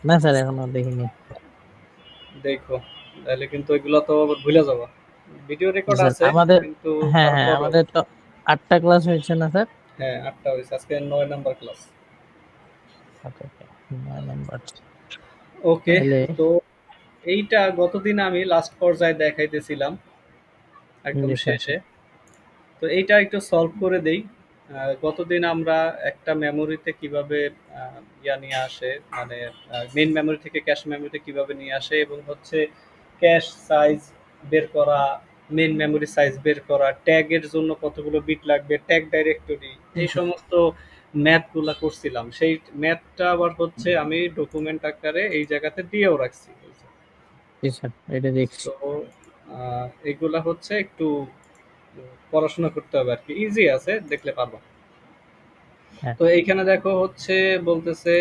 না স্যার এখনো দেখিনি। দেখো, তাহলে কিন্তু এগুলো তো আবার ভুলে যাবা। ভিডিও জি রেকর্ড স্যার আছে আমাদের, কিন্তু হ্যাঁ হ্যাঁ তারপরও। আমাদের তো 8টা ক্লাস হয়েছে না স্যার? হ্যাঁ, 8টা হয়েছে, আজকে 9 নাম্বার ক্লাস। ওকে ওকে, 9 নাম্বার। ওকে। তাহলে তো এইটা গতদিন আমি লাস্ট পর্যায়ে দেখাইতেছিলাম, একদম জি স্যার। শেষে। তো এইটা একটু সলভ করে দেই। গতদিন আমরা একটা মেমোরিতে কিভাবে ইয়া নিয়ে আসে, মানে মেইন মেমোরি থেকে ক্যাশ মেমোরিতে কিভাবে নিয়ে আসে, এবং হচ্ছে ক্যাশ সাইজ বের করা, মেইন মেমোরি সাইজ বের করা, ট্যাগের জন্য কতগুলো বিট লাগবে, ট্যাগ ডাইরেক্টরি, জি এই স্যার। সমস্ত ম্যাথগুলা করছিলাম। সেই ম্যাথটা আবার হচ্ছে আমি ডকুমেন্ট আকারে এই জায়গাতে দিয়েও রাখছি। জি স্যার এটা দেখছি। তো এগুলা হচ্ছে একটু পড়াশোনা করতে হবে আর কি, ইজি আছে, দেখলে পারবা। হ্যাঁ। তো এইখানে দেখো হচ্ছে বলতেছে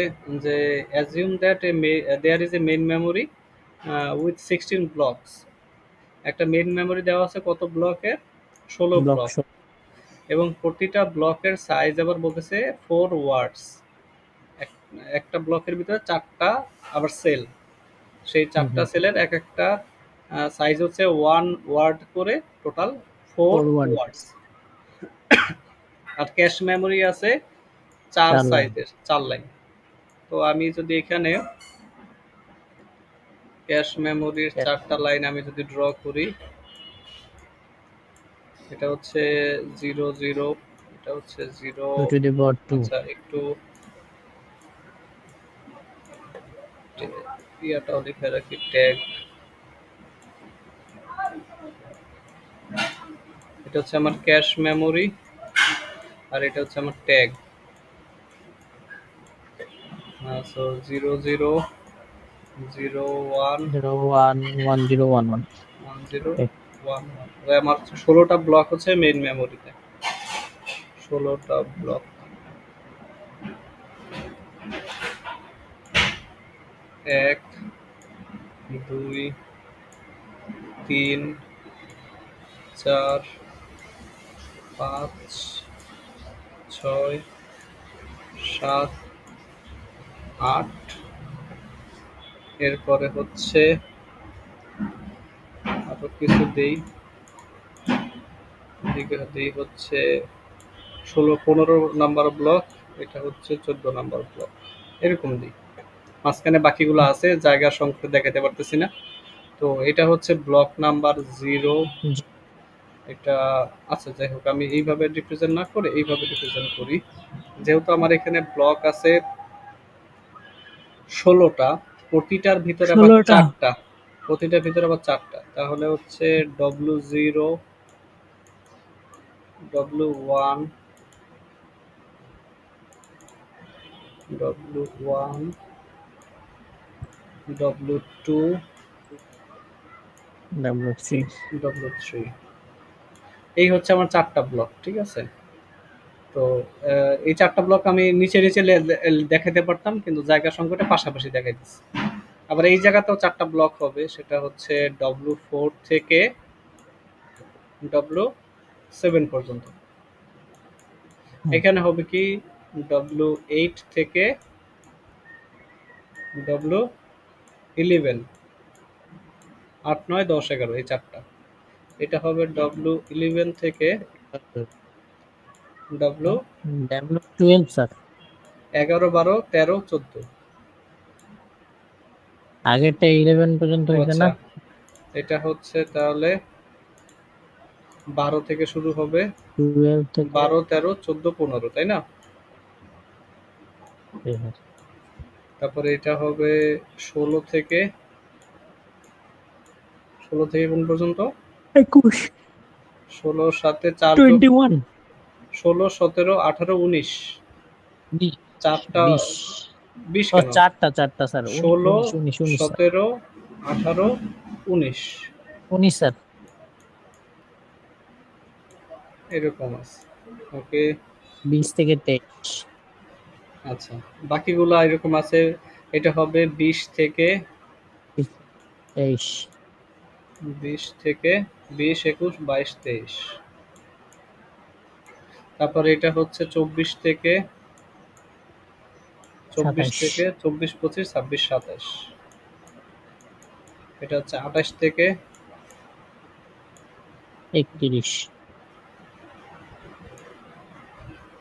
যে assume that there is a main memory with 16 blocks. একটা মেইন মেমোরি দেওয়া আছে কত ব্লকের? 16 ব্লক ব্লক। এবং প্রতিটা ব্লকের সাইজ আবার বলতেছে 4 ওয়ার্ডস। একটা ব্লকের ভিতরে 4টা আবার সেল, সেই হুম 4টা হুম। সেলের এক একটা সাইজ হচ্ছে 1 ওয়ার্ড করে, টোটাল 4 4 ওয়ার্ড। ওয়ার্ডস। আর ক্যাশ মেমোরি আছে 4 4 লাইন। সাইজের, 4 লাইন। তো আমি যদি এখানে ক্যাশ মেমোরির 4টা লাইন আমি যদি ড্র করি, এটা হচ্ছে 0 0, এটা হচ্ছে 0। 2 to the power 2। আচ্ছা, একটু ইয়াটাও লিখে রাখি, ট্যাগ। এটা হচ্ছে আমার ক্যাশ মেমোরি, আর এটা হচ্ছে আমার ট্যাগ। সো 0 0 0 1 0 1 1 0 1 1। 1 0 1 1। আমার 16টা ব্লক হচ্ছে মেইন মেমোরিতে, 16টা ব্লক। 1 2 3 4 5 6 7 8। এরপরে হচ্ছে আরো কিছু দেই, এদিকে দেই হচ্ছে 15 নাম্বার ব্লক, এটা হচ্ছে 14 নাম্বার ব্লক, এরকম দিই। মাঝখানে বাকিগুলো আছে, জায়গার সংখ্যা দেখাতে পারতেছি না। তো এটা হচ্ছে ব্লক নাম্বার 0। জি। এটা, আচ্ছা যাই হোক, আমি এইভাবে রিপ্রেজেন্ট না করে এইভাবে রিপ্রেজেন্ট করি। যেহেতু আমার এখানে ব্লক আছে 16টা, প্রতিটার ভিতরে আবার 16টা। 4টা, প্রতিটার ভিতরে আবার 4টা, তাহলে হচ্ছে W0, W1, W1, W2, W3। W3। এই হচ্ছে আমার 4টা ব্লক, ঠিক আছে? তো এই 4টা ব্লক আমি নিচে নিচে দেখাতে পারতাম, কিন্তু জায়গা সংকটে পাশাপাশি দেখাইতেছি। আবার এই জায়গাতেও 4টা ব্লক হবে, সেটা হচ্ছে W4 থেকে W7 পর্যন্ত। হুম। এখানে হবে কি W8 থেকে W11, 8 9 10 11, এই 4টা। এটা হবে W11 থেকে W11 W12 স্যার। 12 13 14। আগেরটা 11 পর্যন্ত ও হয়েছে আচ্ছা, না? এটা হচ্ছে তাহলে 12 থেকে শুরু হবে, 12 থেকে। 12 13 14 15, তাই না? জি স্যার। তারপরে এটা হবে 16 থেকে, 16 থেকে কোন পর্যন্ত? 21। 16 সাথে 4 যোগ, 21। 16 17 18 19, 20। চারটা, 20। 20 ও কেন? চারটা চারটা স্যার, 16 19 19 19 স্যার। 17 18 19, 19 স্যার। এরকম আছে। ওকে। 20 থেকে 23। আচ্ছা, বাকিগুলো এরকম আছে। এটা হবে 20 থেকে, 23। 20 থেকে 20 21 22 23। তারপরে এটা হচ্ছে 24 থেকে 24 27 থেকে 24 25 26 27, এটা হচ্ছে 28 থেকে 31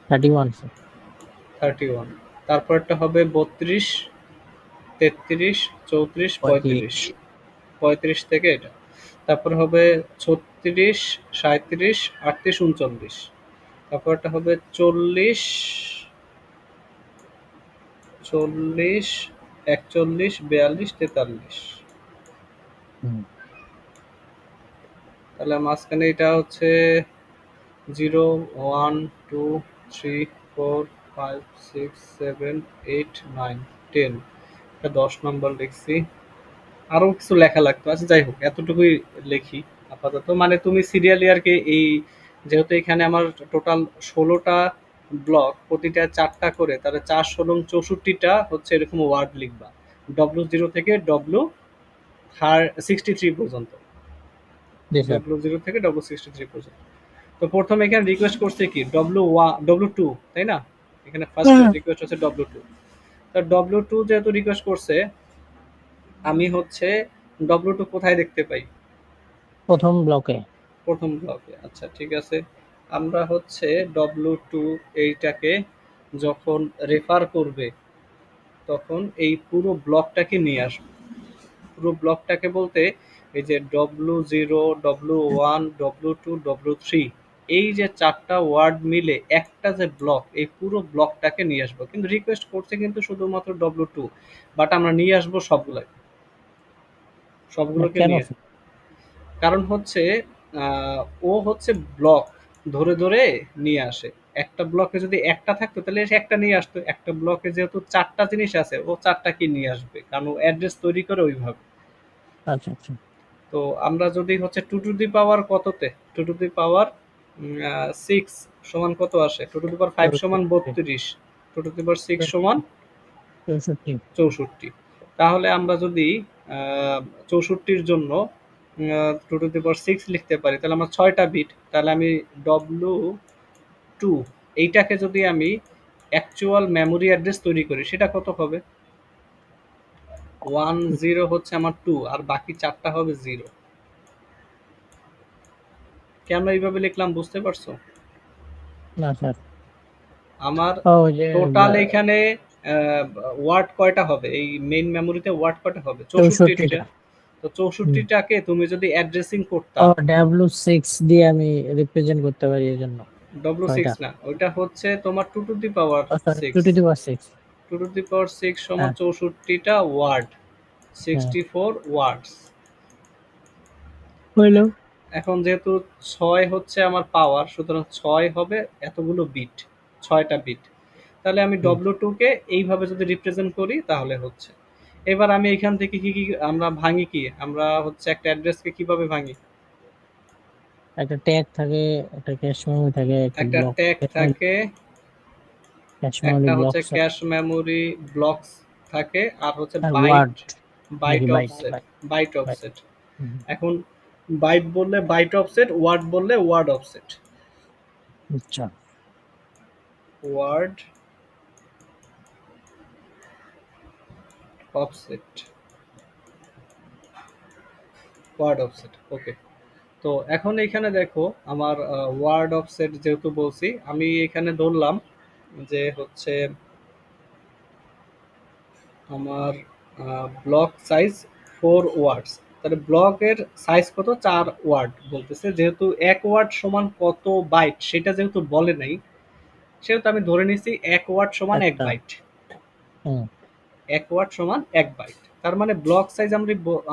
31 স্যার 31, তারপরটা হবে 32 33 34 35, 35 35 থেকে এটা, তারপর হবে 36 37 38 39, তারপরটা হবে 40 40 41 42 43। হুম, তাহলে মাঝখানে এটা হচ্ছে 0 1 2 3 4 5 6 7 8 9 10, এটা 10 নম্বর লিখছি। আরো কিছু লেখা লাগতো, আচ্ছা যাই হোক এতটুকুই লিখি আপাতত। মানে তুমি সিরিয়ালি আর কি এই, যেহেতু এখানে আমার টোটাল 16টা ব্লক, প্রতিটা 4টা করে, তাহলে 4 16 64টা হচ্ছে এরকম ওয়ার্ড লিখবা, W0 থেকে W63 পর্যন্ত, জি স্যার। W0 থেকে W63 পর্যন্ত। তো প্রথমে এখানে রিকোয়েস্ট করছে কি W2, তাই না? এখানে ফার্স্ট রিকোয়েস্ট হচ্ছে W2। তো W2 যেহেতু রিকোয়েস্ট করছে, আমি হচ্ছে W2 কোথায় দেখতে পাই? প্রথম ব্লকে। প্রথম ব্লকে, আচ্ছা ঠিক আছে। আমরা হচ্ছে W2 এইটাকে যখন রেফার করবে, তখন এই পুরো ব্লকটাকে নিয়ে আসবে। পুরো ব্লকটাকে বলতে এই যে W0 W1 W2 W3, এই যে 4টা ওয়ার্ড মিলে একটা যে ব্লক, এই পুরো ব্লকটাকে নিয়ে আসবো। কিন্তু রিকোয়েস্ট করছে কিন্তু শুধুমাত্র W2, বাট আমরা নিয়ে আসবো সবগুলোকে কেন নিয়ে। স্যার? কারণ হচ্ছে আহ, ও হচ্ছে ব্লক ধরে ধরে নিয়ে আসে। একটা ব্লকে যদি একটা থাকতো তাহলে সে একটা নিয়ে আসতো, একটা ব্লকে যেহেতু 4টা জিনিস আছে, ও 4টা কি নিয়ে আসবে, কারণ ও অ্যাড্রেস তৈরি করে ওইভাবে। আচ্ছা আচ্ছা। তো আমরা যদি হচ্ছে টু টু দি পাওয়ার কততে, টু টু দি পাওয়ার 6 সমান কত আসে, টু টু দি পাওয়ার 5 সমান 32, টু টু দি পাওয়ার 6 সমান 64। 64। তাহলে আমরা যদি 64-র জন্য টু টু দি পাওয়ার 6 লিখতে পারি, তাহলে আমার 6টা বিট। তাহলে আমি W2 এইটাকে যদি আমি অ্যাকচুয়াল মেমোরি অ্যাড্রেস তৈরি করি, সেটা কত হবে? 10 হচ্ছে আমার 2, আর বাকি 4টা হবে 0। কেন এইভাবে লিখলাম বুঝতে পারছো? না স্যার। আমার ও ওই যে টোটাল এখানে ওয়ার্ড কয়টা হবে, এই মেইন মেমোরিতে ওয়ার্ড কয়টা হবে? 64টা। 64টা। তো হুম। 64টাকে তুমি যদি অ্যাড্রেসিং ও করতা, W6 দিয়ে আমি রিপ্রেজেন্ট করতে পারি এই জন্য W6 ছয়টা। না, ওইটা হচ্ছে তোমার টু টু দি পাওয়ার ও sorry, 2 six. To the power 6। Two to the power 6 সমান হ্যাঁ 64টা ওয়ার্ড, হ্যাঁ 64 ওয়ার্ডস। হইলো। এখন যেহেতু 6 হচ্ছে আমার পাওয়ার, সুতরাং 6 হবে এতগুলো বিট, 6টা বিট। তাহলে আমি হুম। W2 কে এইভাবে যদি রিপ্রেজেন্ট করি তাহলে হচ্ছে। এবার আমি এখান থেকে কি কি আমরা ভাঙি, কি আমরা হচ্ছে একটা অ্যাড্রেসকে কিভাবে ভাঙি? একটা ট্যাগ থাকে, একটা ক্যাশ মেমরি থাকে, একটা একটা ব্লক ট্যাগ থাকে, ক্যাশ মেমরি একটা হচ্ছে ব্লকস ক্যাশ মেমোরি ব্লকস থাকে, আর হচ্ছে আর বাইট, ওয়ার্ড নাকি byte byte offset, byte byte byte. Offset. এখন বাইট বললে বাইট অফসেট, ওয়ার্ড বললে ওয়ার্ড অফসেট। আচ্ছা। Word offset, word offset, okay. তো এখন এখানে দেখো আমার ওয়ার্ড অফসেট যেহেতু বলছি, আমি এখানে ধরলাম যে হচ্ছে আমার ব্লক সাইজ 4 ওয়ার্ডস। তাহলে ব্লকের সাইজ কত? 4 ওয়ার্ড বলতেছে, যেহেতু 1 ওয়ার্ড সমান কত বাইট সেটা যেহেতু বলে নাই, সেহেতু আমি ধরে নিছি 1 ওয়ার্ড সমান এক একটা। বাইট। হুম 1 ওয়ার্ড সমান 1 বাইট। তার মানে ব্লক সাইজ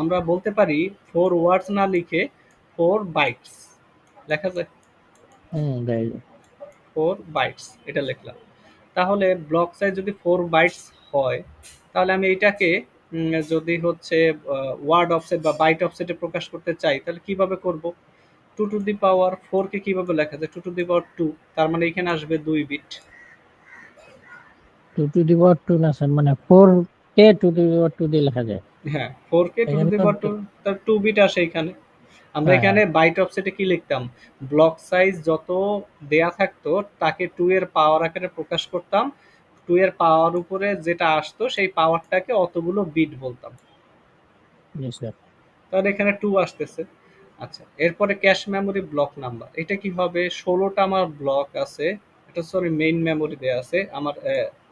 আমরা বলতে পারি 4 ওয়ার্ডস না লিখে 4 বাইটস লেখা যায়। হুম যাই হোক। 4 বাইটস এটা লিখলাম। তাহলে ব্লক সাইজ যদি 4 বাইটস হয়, তাহলে আমি এটাকে যদি হচ্ছে ওয়ার্ড অফসেট বা বাইট অফসেটে প্রকাশ করতে চাই, তাহলে কিভাবে করব? টু টু দি পাওয়ার 4 কে কিভাবে লেখা যায়? টু টু দি পাওয়ার 2, তার মানে এখানে আসবে 2 বিট। 2 টু দি পাওয়ার 2 না স্যার, মানে 4 কে 2 টু দি পাওয়ার 2 দিয়ে লেখা যায় হ্যাঁ, 4 কে টু টু এখানে দি তো। পাওয়ার 2, তার 2 বিট আসে এখানে। আমরা হ্যাঁ এখানে হ্যাঁ। বাইট অফসেটে কি লিখতাম? ব্লক সাইজ যত দেয়া থাকতো তাকে 2 এর পাওয়ার আকারে প্রকাশ করতাম, টু এর পাওয়ার উপরে যেটা আসতো সেই পাওয়ারটাকে অতগুলো বিট বলতাম। জি স্যার। তাহলে এখানে টু আসতেছে। আচ্ছা, এরপরে ক্যাশ মেমোরি ব্লক নাম্বার, এটা কি হবে? 16টা আমার ব্লক আছে, এটা সরি মেইন মেমোরি দেওয়া আছে আমার,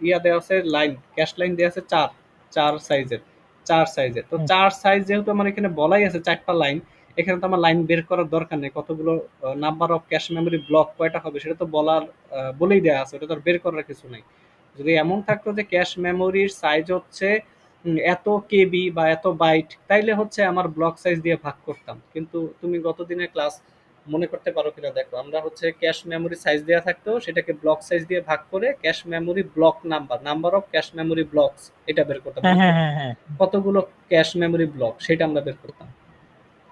ইয়া দেওয়া আছে লাইন, ক্যাশ লাইন দেওয়া আছে চার, সাইজের, তো হুম, 4 সাইজ যেহেতু আমার এখানে বলাই আছে 4টা লাইন, এখানে তো আমার লাইন বের করার দরকার নেই, কতগুলো number of cash memory block কয়টা হবে সেটা তো বলেই দেওয়া আছে, ওটা তো আর বের করার কিছু নেই। যদি এমন থাকতো যে ক্যাশ মেমোরির সাইজ হচ্ছে এত কেবি বা এত বাইট, তাইলে হচ্ছে আমার ব্লক সাইজ দিয়ে ভাগ করতাম। কিন্তু তুমি গত দিনের ক্লাস মনে করতে পারো কিনা দেখো, আমরা হচ্ছে ক্যাশ মেমোরি সাইজ দেওয়া থাকতো সেটাকে ব্লক সাইজ দিয়ে ভাগ করে cash memory block number, number of cash memory blocks, এটা বের করতাম, হ্যাঁ মানে হ্যাঁ হ্যাঁ হ্যাঁ। কতগুলো ক্যাশ মেমোরি ব্লক সেটা আমরা বের করতাম।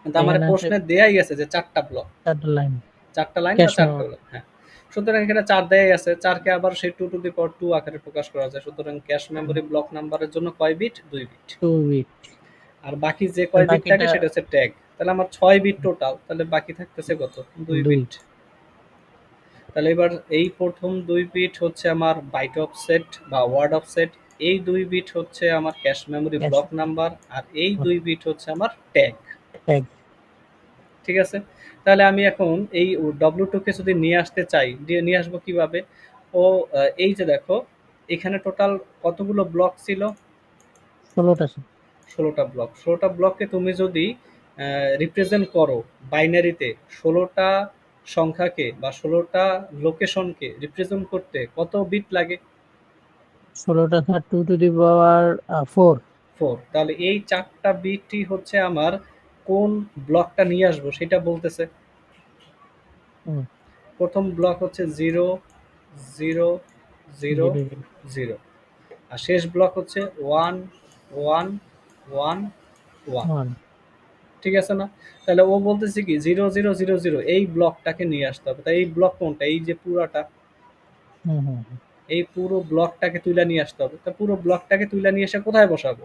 কিন্তু আমার এখানে আছে প্রশ্নে দেয়াই আছে যে 4টা ব্লক, 4টা লাইন 4টা লাইন বা ক্যাশ 4টা মেমোরি। ব্লক, হ্যাঁ। সুতরাং এখানে 4 দেয়াই আছে, 4 কে আবার সেই 2 টু দি পাওয়ার 2 আকারে প্রকাশ করা যায়। সুতরাং ক্যাশ মেমোরি ব্লক নাম্বারের জন্য কয় বিট? 2 বিট। 2 বিট। আর বাকি যে কয় বিট থাকে বাকিটা সেটা হচ্ছে ট্যাগ। তাহলে আমার 6 বিট টোটাল, তাহলে বাকি থাকতেছে কত? 2 2। বিট। তাহলে এবার এই প্রথম 2 বিট হচ্ছে আমার বাইট অফসেট বা ওয়ার্ড অফসেট, এই 2 বিট হচ্ছে আমার cache memory cache block number, আর এই 2 বিট হচ্ছে আমার ট্যাগ। ট্যাগ। ঠিক আছে? তাহলে আমি এখন এই W2 কে যদি নিয়ে আসতে চাই, নিয়ে আসবো কিভাবে? ও এই যে দেখো, এখানে টোটাল কতগুলো ব্লক ছিল? 16টা স্যার। 16টা ব্লক। 16টা ব্লককে তুমি যদি রিপ্রেজেন্ট করো বাইনারিতে, 16টা সংখ্যাকে বা 16টা লোকেশনকে রিপ্রেজেন্ট করতে কত বিট লাগে? 16টা স্যার 2 টু দি পাওয়ার 4। 4। তাহলে এই 4টা বিটই হচ্ছে আমার কোন ব্লকটা নিয়ে আসবো সেটা বলতেছে। হুম। প্রথম ব্লক হচ্ছে 0, 0, 0, 0 0, আর শেষ ব্লক হচ্ছে 1, 1, 1, 1। 1। ঠিক আছে না? তাহলে ও বলতেছে কি 0, 0, 0, 0 এই ব্লকটাকে নিয়ে আসতে হবে। তাই এই ব্লক কোনটা? এই যে পুরাটা, হুম হুম হুম। এই পুরো ব্লকটাকে তুইলা নিয়ে আসতে হবে। তা পুরো ব্লকটাকে তুইলা নিয়ে এসে কোথায় বসাবো?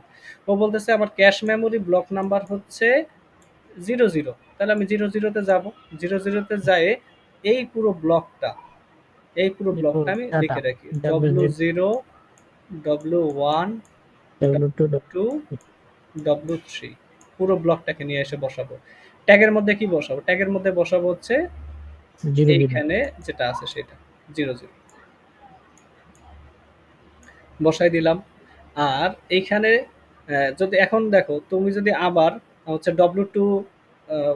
ও বলতেছে আমার ক্যাশ মেমোরি ব্লক নাম্বার হচ্ছে 0, 0। তাহলে আমি 0, 0-তে যাবো। 0, 0-তে যেয়ে এই পুরো ব্লকটা, এই পুরো এই ব্লকটা আমি ডাটা লিখে রাখি। W0 W0, W1, W2 W2, W3, পুরো ব্লকটাকে নিয়ে এসে বসাবো। ট্যাগের মধ্যে কি বসাবো? ট্যাগের মধ্যে বসাবো হচ্ছে 0 0। এইখানে যেটা আছে সেটা 0, 0 বসাই দিলাম। আর এইখানে যদি এখন দেখো, তুমি যদি আবার হচ্ছে W2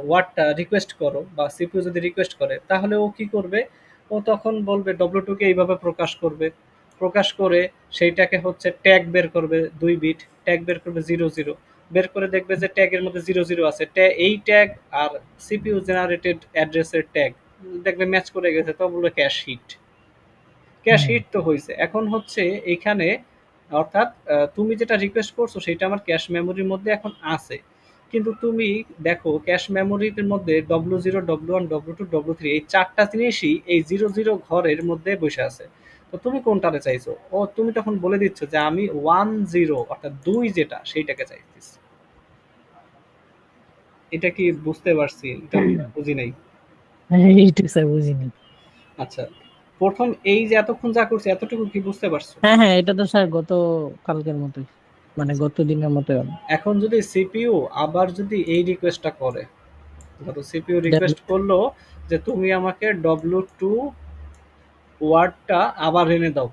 ওয়ার্ডটা রিকোয়েস্ট করো বা সিপিইউ যদি রিকোয়েস্ট করে, তাহলে ও কি করবে? ও তখন বলবে W2 কে এইভাবে প্রকাশ করবে। প্রকাশ করে সেইটাকে হচ্ছে ট্যাগ বের করবে 2 বিট, ট্যাগ বের করবে 0, 0, বের করে দেখবে যে ট্যাগের মধ্যে 0, 0 আছে। এই ট্যাগ আর সিপিইউ জেনারেটেড অ্যাড্রেসের ট্যাগ দেখবে ম্যাচ করে গেছে, তো বলবে ক্যাশ হিট। ক্যাশ হুম। হিট তো হয়েছে। এখন হচ্ছে এইখানে, অর্থাৎ তুমি যেটা রিকোয়েস্ট করছো সেটা আমার ক্যাশ মেমোরির মধ্যে এখন আছে। কিন্তু তুমি দেখো ক্যাশ মেমোরির মধ্যে W0, W1, W2, W3 এই 4টা জিনিসই এই 0, 0 ঘরের মধ্যে বসে আছে। তো তুমি কোনটাতে চাইছো? ও তুমি তখন বলে দিচ্ছ যে আমি 1, 0 অর্থাৎ 2 যেটা সেইটাকে চাইতেছি। এটা কি বুঝতে পারছি? এটা বুঝি নাই। এইটুকু স্যার বুঝিনি। আচ্ছা, প্রথম এই যে এতক্ষণ যা করছি এতটুকু কি বুঝতে পারছো? হ্যাঁ হ্যাঁ, এটা তো স্যার গত কালকের মতোই, মানে আচ্ছা, গত দিনের মতোই হবে। এখন যদি সিপিইউ আবার যদি এই রিকোয়েস্টটা করে, ধরো সিপিইউ রিকোয়েস্ট করলো যে তুমি আমাকে W2 ওয়ার্ডটা আবার এনে দাও।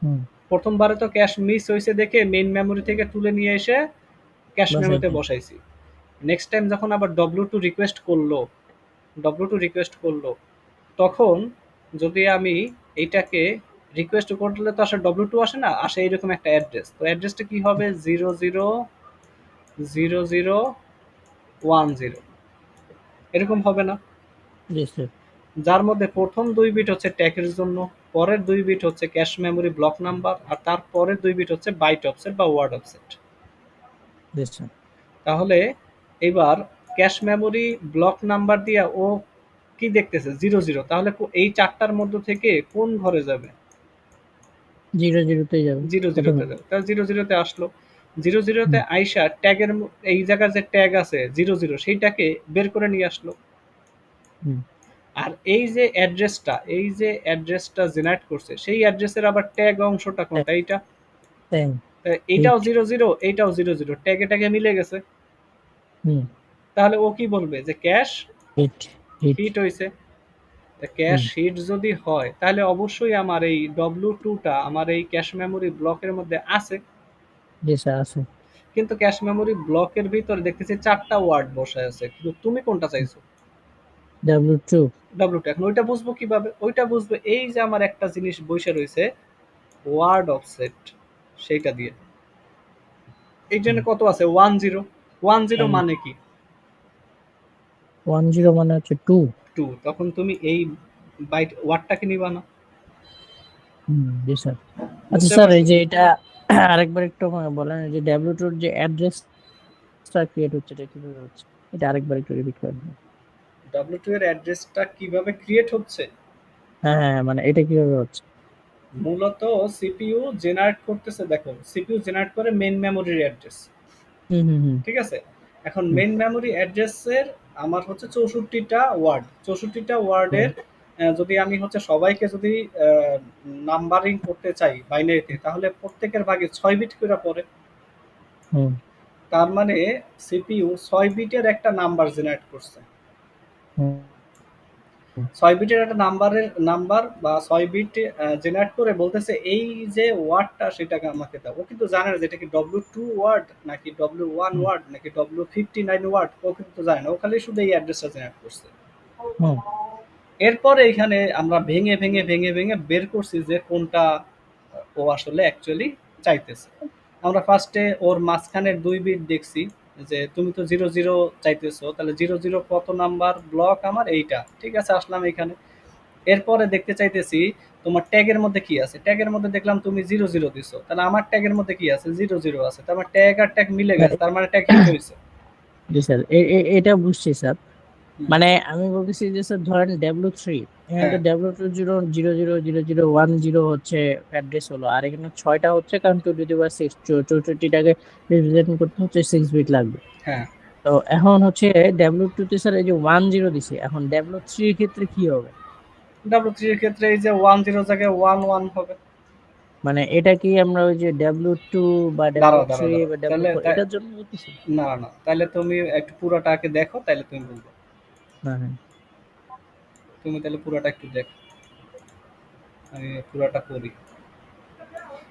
হুম। প্রথমবারে তো ক্যাশ মিস হয়েছে দেখে মেইন মেমোরি থেকে তুলে নিয়ে এসে ক্যাশ বসাই মেমোরিতে দিই। বসাইছি। নেক্সট টাইম যখন আবার W2 রিকোয়েস্ট করলো, তখন যদি আমি এইটাকে রিকোয়েস্ট করলে তো আসলে W2 আসে না, আসে এইরকম একটা অ্যাড্রেস। তো অ্যাড্রেসটা কি হবে? 000010, এরকম হবে না? জি স্যার। যার মধ্যে প্রথম 2 বিট হচ্ছে ট্যাগের জন্য, পরের 2 বিট হচ্ছে ক্যাশ মেমোরি ব্লক নাম্বার, আর তার পরের 2 বিট হচ্ছে বাইট অফসেট বা ওয়ার্ড অফসেট। জি স্যার। তাহলে এবার ক্যাশ মেমোরি ব্লক নাম্বার দিয়া ও কি দেখতেছে? 0, 0। তাহলে এই 4টার মধ্যে থেকে কোন ঘরে যাবে? 0 0-তেই যাবে 0, 0-তে প্রথমে। যাবে। তাহলে 0, 0-তে আসলো। 0, 0-তে হুম আইসা ট্যাগের এই জায়গার যে ট্যাগ আছে 0, 0 সেইটাকে বের করে নিয়ে আসলো। হুম। আর এই যে অ্যাড্রেসটা জেনারেট করছে সেই অ্যাড্রেসের আবার ট্যাগ অংশটা কোনটা? এইটা। সেম এইটাও হিট। 00, এইটাও 00, ট্যাগে ট্যাগে মিলে গেছে। হুম। তাহলে ও কি বলবে যে ক্যাশ হিট। হিট। হিট হইছে। ক্যাশ হুম। হিট যদি হয় তাহলে অবশ্যই আমার এই W2টা আমার এই ক্যাশ মেমোরি ব্লকের মধ্যে আছে। জি স্যার আছে। কিন্তু ক্যাশ মেমোরি ব্লকের ভিতরে দেখতেছি 4টা ওয়ার্ড বসায় আছে, কিন্তু তুমি কোনটা চাইছো? W2। W2। এখন ওইটা বুঝবো কিভাবে? ওইটা বুঝবো এই যে আমার একটা জিনিস বসে রয়েছে ওয়ার্ড অফসেট, সেইটা দিয়ে। এই জন্য কত আছে? 10। 10 মানে কি? 10 মানে হচ্ছে 2। 2। তখন তুমি এই বাইট ওয়ার্ডটাকে নিবা না। হুম, জি স্যার। আচ্ছা বুঝতে স্যার, এই পারছো? যে এটা আরেকবার একটু আমাকে বলেন, এই যে W2 এর যে অ্যাড্রেসটা ক্রিয়েট হচ্ছে এটা কিভাবে হচ্ছে? এটা আরেকবার একটু রিপিট করেন। W2 এর অ্যাড্রেসটা কিভাবে ক্রিয়েট হচ্ছে? হ্যাঁ হ্যাঁ হ্যাঁ, মানে এটা কিভাবে হচ্ছে? মূলত সিপিইউ জেনারেট করতেছে, দেখো সিপিইউ জেনারেট করে মেইন মেমোরির অ্যাড্রেস। হুম হুম হুম ঠিক আছে? এখন হুম মেইন মেমোরি অ্যাড্রেসের আমার হচ্ছে 64টা ওয়ার্ড। 64টা হুম ওয়ার্ডের যদি আমি হচ্ছে সবাইকে যদি নাম্বারিং করতে চাই বাইনারিতে, তাহলে প্রত্যেকের ভাগে 6 বিট করে পড়ে। হুম তার মানে সিপিইউ 6 বিটের একটা নাম্বার জেনারেট করছে। হুম হুম 6 বিটের একটা নাম্বার বা 6 বিট জেনারেট করে বলতেছে এই যে ওয়ার্ডটা সেটাকে আমাকে দাও। ও কিন্তু জানে না যে এটা কি W2 ওয়ার্ড নাকি W1 হুম ওয়ার্ড নাকি W59 ওয়ার্ড, ও কিন্তু জানে না। ও খালি শুধু এই অ্যাড্রেসটা জেনারেট করছে। হুম এরপরে এখানে আমরা ভেঙে ভেঙে ভেঙে ভেঙে বের করছি যে কোনটা ও আসলে অ্যাকচুয়ালি চাইতেছে। আমরা ফার্স্টে ওর মাঝখানের 2 বিট দেখছি যে তুমি তো 00 চাইতেছো, তাহলে 00 কত নাম্বার ব্লক? আমার এইটা। ঠিক আছে, আসলাম এখানে। এরপরে দেখতে চাইতেছি তোমার ট্যাগের মধ্যে কি আছে। ট্যাগের মধ্যে দেখলাম তুমি 00 দিছো, তাহলে আমার ট্যাগের মধ্যে কি আছে? 00 আছে। তার মানে ট্যাগ আর ট্যাগ মিলে গেছে, তার মানে ট্যাগ হিট হয়েছে। জি স্যার, এটা বুঝছি স্যার। মানে আমি বলতেছি যে স্যার, ধরেন W3, এখানে হ্যাঁ, তো W20 000010 হচ্ছে অ্যাড্রেস হলো, আর এখানে 6টা হচ্ছে, কারণ 2 to the power 6, 64টাকে রিপ্রেজেন্ট করতে হচ্ছে 6 বিট লাগবে। হ্যাঁ। তো এখন হচ্ছে W2 তে স্যার এই যে 10 দিছে, এখন W3 এর ক্ষেত্রে কি হবে? W3 এর ক্ষেত্রে এই যে 10 জায়গায় 11 হবে। মানে এটা কি আমরা ওই যে W2 বা দাঁড়াও, W3 দাঁড়াও, দাঁড়াও। বা তাহলে W4 এটার জন্য বলতেছি? না, না। তাহলে তুমি একটু পুরোটাকে দেখো, তাহলে তুমি বুঝবে। হ্যাঁ হ্যাঁ। তুমি তাহলে পুরোটা একটু দেখো। আমি পুরোটা করি।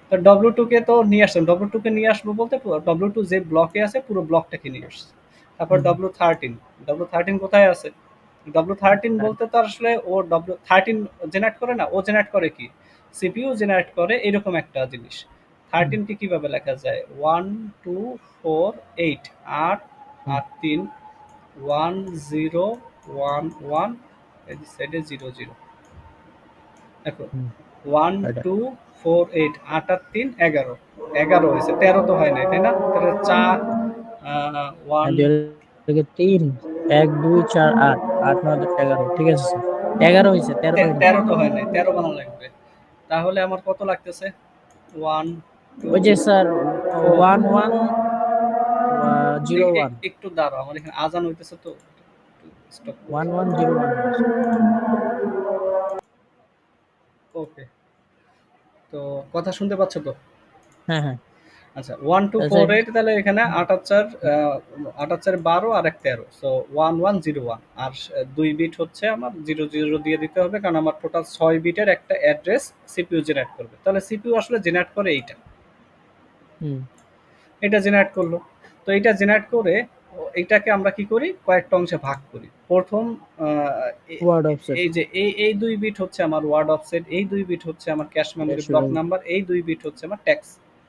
তো W2 কে তো নিয়ে আসলাম। W2 কে নিয়ে আসবো বলতে W2 যে ব্লকে আছে পুরো ব্লকটাকে নিয়ে আসছে। তারপর হুম, W13। W13 কোথায় আছে? W13 হ্যাঁ, বলতে তো আসলে ও W13 জেনারেট করে না। ও জেনারেট করে কি? সিপিইউ জেনারেট করে এরকম একটা জিনিস। হুম, 13 কে কিভাবে লেখা যায়? 1 2 4 8, 8 হুম, 8 3 1 0 1 1, এই সাইডে 0 0। দেখো হুম, 1 এটা 2 4 8, 8 আর 3 11। 11 হয়েছে, 13 তো হয় নাই, তাই না? তাহলে 4 1 3, 1 2 4 8, 8 9 10 11, ঠিক আছে স্যার। 11 হয়েছে, 13 হয় নাই। 13 তো হয় নাই, 13 বানানো লাগবে। তাহলে আমার কত লাগতেছে? 1 2 ওই যে স্যার, 4। 1 1 0 1, একটু দাঁড়াও, আমার এখানে আজান হইতেছে তো, স্টপ করি। 1101 হবে স্যার। ওকে, তো কথা শুনতে পাচ্ছ তো? হ্যাঁ হ্যাঁ। আচ্ছা, 1 2 আচ্ছা 4 8, তাহলে এখানে 8 আর 4 8 আর 4 12 আর 1 13, সো 1 1 0 1। আর 2 বিট হচ্ছে আমার 0 0 দিয়ে দিতে হবে, কারণ আমার টোটাল 6 বিটের একটা অ্যাড্রেস সিপিইউ জেনারেট করবে। তাহলে সিপিইউ আসলে জেনারেট করে এইটা। হুম। এটা জেনারেট করলো। তো এইটা জেনারেট করে এইটাকে আমরা কি করি? কয়েকটা অংশে ভাগ করি। প্রথম ওয়ার্ড অফসেট। এই যে এই 2 বিট হচ্ছে আমার ওয়ার্ড অফসেট, এই 2 বিট হচ্ছে আমার cache memory block cashier number, এই 2 বিট হচ্ছে আমার ট্যাগ।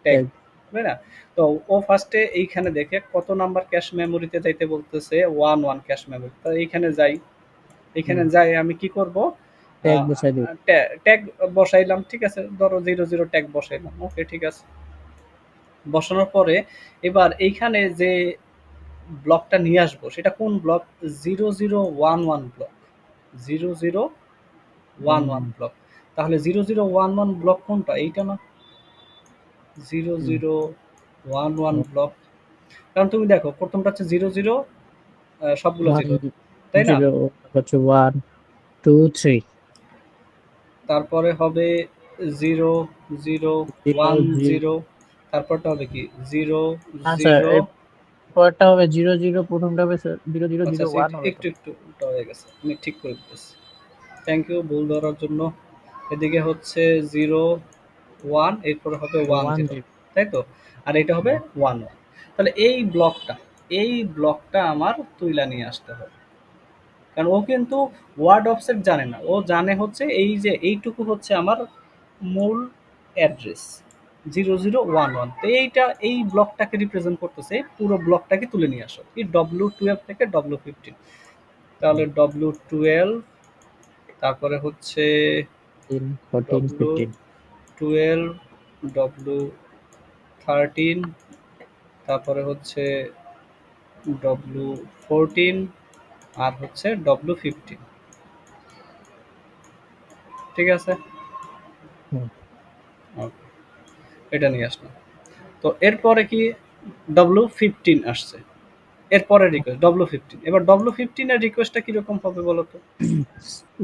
ট্যাগ। তাই না? তো ও ফার্স্টে এইখানে দেখে কত নাম্বার ক্যাশ মেমোরিতে যাইতে বলতেছে? 1 ক্যাশ মেমোরি। তো এইখানে যাই। এখানে হুম, যাই আমি কি করব? ট্যাগ বসাই দিই। ট্যাগ বসাইলাম। ঠিক আছে, ধরো 00 ট্যাগ বসাইলাম। ওকে, ঠিক আছে। বসানোর পরে এবার এইখানে যে ব্লকটা নিয়ে আসবো সেটা কোন ব্লক? 0011 ব্লক। 0011 হুম ব্লক। তাহলে 0011 ব্লক কোনটা? এইটা না? হুম 0011 ব্লক। কারণ তুমি দেখো প্রথমটা হচ্ছে 00, সবগুলো ওয়ান জিরো, তাই না? জিরো হচ্ছে 1। 2 3 তারপরে হবে 0 0 0 1 0 0, তারপরটা হবে কি 0 আচ্ছা 0। এই পরেরটা হবে 0 0, প্রথমটা হবে 0 0 আচ্ছা 0 আচ্ছা, 1 হবে তো। একটু একটু উল্টা হয়ে গেছে, আমি ঠিক করে দিতেছি। থ্যাংক ইউ ভুল ধরার জন্য। এদিকে হচ্ছে 0 1, এরপরে হবে 1 1 0, 0। তাই তো? আর এটা হবে 1 1। তাহলে এই ব্লকটা আমার তুইলা নিয়ে আসতে হবে, কারণ ও কিন্তু ওয়ার্ড অফসেট জানে না, ও জানে হচ্ছে এই যে এইটুকু হচ্ছে আমার মূল অ্যাড্রেস 0011। তো এই ব্লকটাকে রিপ্রেজেন্ট করতেছে, পুরো ব্লকটাকে তুলে নিয়ে আসো এই W12 থেকে W15। তাহলে W12, তারপরে হচ্ছে 14 ডব্লু 15। টুয়েলভ, W13, তারপরে হচ্ছে W14, আর হচ্ছে W15। ঠিক আছে, হুম। ওকে, এটা নিয়ে আসলাম। তো এরপরে কি W15 আসছে, এরপরে রিকোয়েস্ট W15। এবার W15 এর রিকোয়েস্টটা কিরকম হবে বলো তো?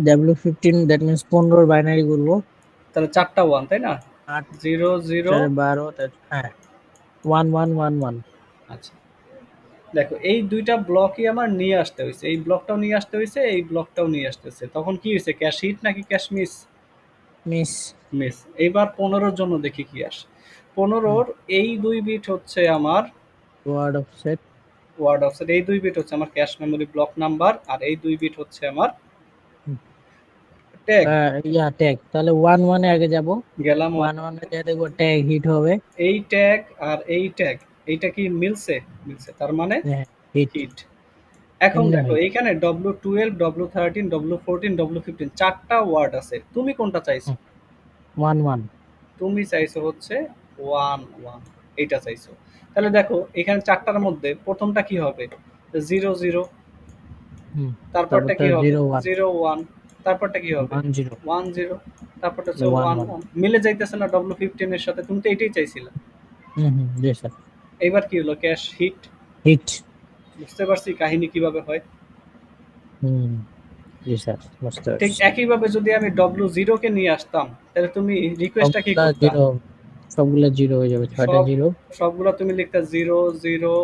W15 দ্যাট মিন্স 15 বাইনারি বলবো। তাহলে চারটা ওয়ান, তাই না? 8 জিরো জিরো। 4 12, হ্যাঁ 1 1 1 1। আচ্ছা, দেখো এই দুইটা ব্লকই আমার নিয়ে আসতে হয়েছে, এই ব্লকটাও নিয়ে আসতে হয়েছে, এই ব্লকটাও নিয়ে আসতে হয়েছে। তখন কি হয়েছে, ক্যাশ হিট নাকি ক্যাশ মিস? মিস। মিস। এইবার 15-র জন্য দেখি কি আসে। 15-র এই দুই বিট হচ্ছে আমার ওয়ার্ড অফসেট। ওয়ার্ড অফসেট, এই দুই বিট হচ্ছে আমার ক্যাশ মেমোরি ব্লক নাম্বার, আর এই দুই বিট হচ্ছে আমার ট্যাগ। ইয়া ট্যাগ, তাহলে 1 1 এ আগে যাব। গেলাম 1 1 এ যেয়ে দেখবো ট্যাগ হিট হবে। এই ট্যাগ আর এই ট্যাগ, এইটা কি মিলছে? মিলছে, তার মানে হ্যাঁ হিট। হিট। এখন এমনি দেখো হিট। এইখানে W12, W13, W14, W15 চারটা ওয়ার্ড আছে, তুমি কোনটা চাইছো? 1 1। তুমি চাইছো হচ্ছে 1 1, এইটা চাইছো। তাহলে দেখো এখানে চারটার মধ্যে প্রথমটা কি হবে, 0 0। হুম। তারপরটা তারপরটা কি হবে, 0 1 0 1। তারপরটা কি হবে, 1 0। 1 0। তারপরটা হচ্ছে 1 1 1। 1। মিলে যাইতেছে না W15 এর সাথে? তুমি তো এটাই চাইছিলা। হুম হুম, জি স্যার। এইবার কি হলো, ক্যাশ হিট। হিট। বুঝতে পারছি কাহিনী কিভাবে হয়। হুম, জি স্যার বুঝতে ঠিক পারছি। একইভাবে যদি আমি W0 কে নিয়ে আসতাম, তাহলে তুমি রিকোয়েস্টটা কি সবগুলা করতা? জিরো, সবগুলা জিরো হয়ে যাবে, 6টা সব জিরো। সবগুলো তুমি লিখতা 0 0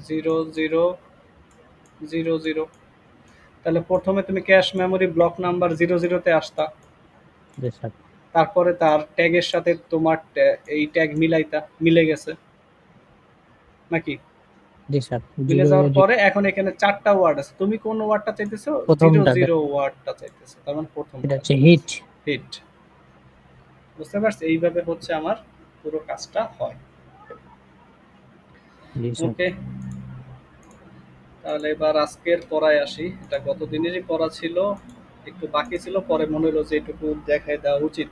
0 0 0 0। তাহলে প্রথমে তুমি ক্যাশ মেমোরি ব্লক নাম্বার 00 তে আসতা, জি স্যার। তারপরে তার ট্যাগের সাথে তোমার এই ট্যাগ মিলাইতা, মিলে গেছে নাকি? জি স্যার, মিলে জিরো যাওয়ার জিরো। পরে এখন এখানে চারটা ওয়ার্ড আছে, তুমি কোন ওয়ার্ডটা চাইতেছো? জিরো প্রথমটা জিরো ওয়ার্ডটা চাইতেছো, তার মানে এটা প্রথমটা হচ্ছে হিট। হিট। বুঝতে পারছি, এইভাবে হচ্ছে আমার পুরো কাজটা হয়। জি স্যার। ওকে, তাহলে এবার আজকের পড়ায় আসি। এটা গত দিনেরই পড়া ছিল, একটু বাকি ছিল, পরে মনে হলো যে এটুকু দেখাই দেওয়া উচিত।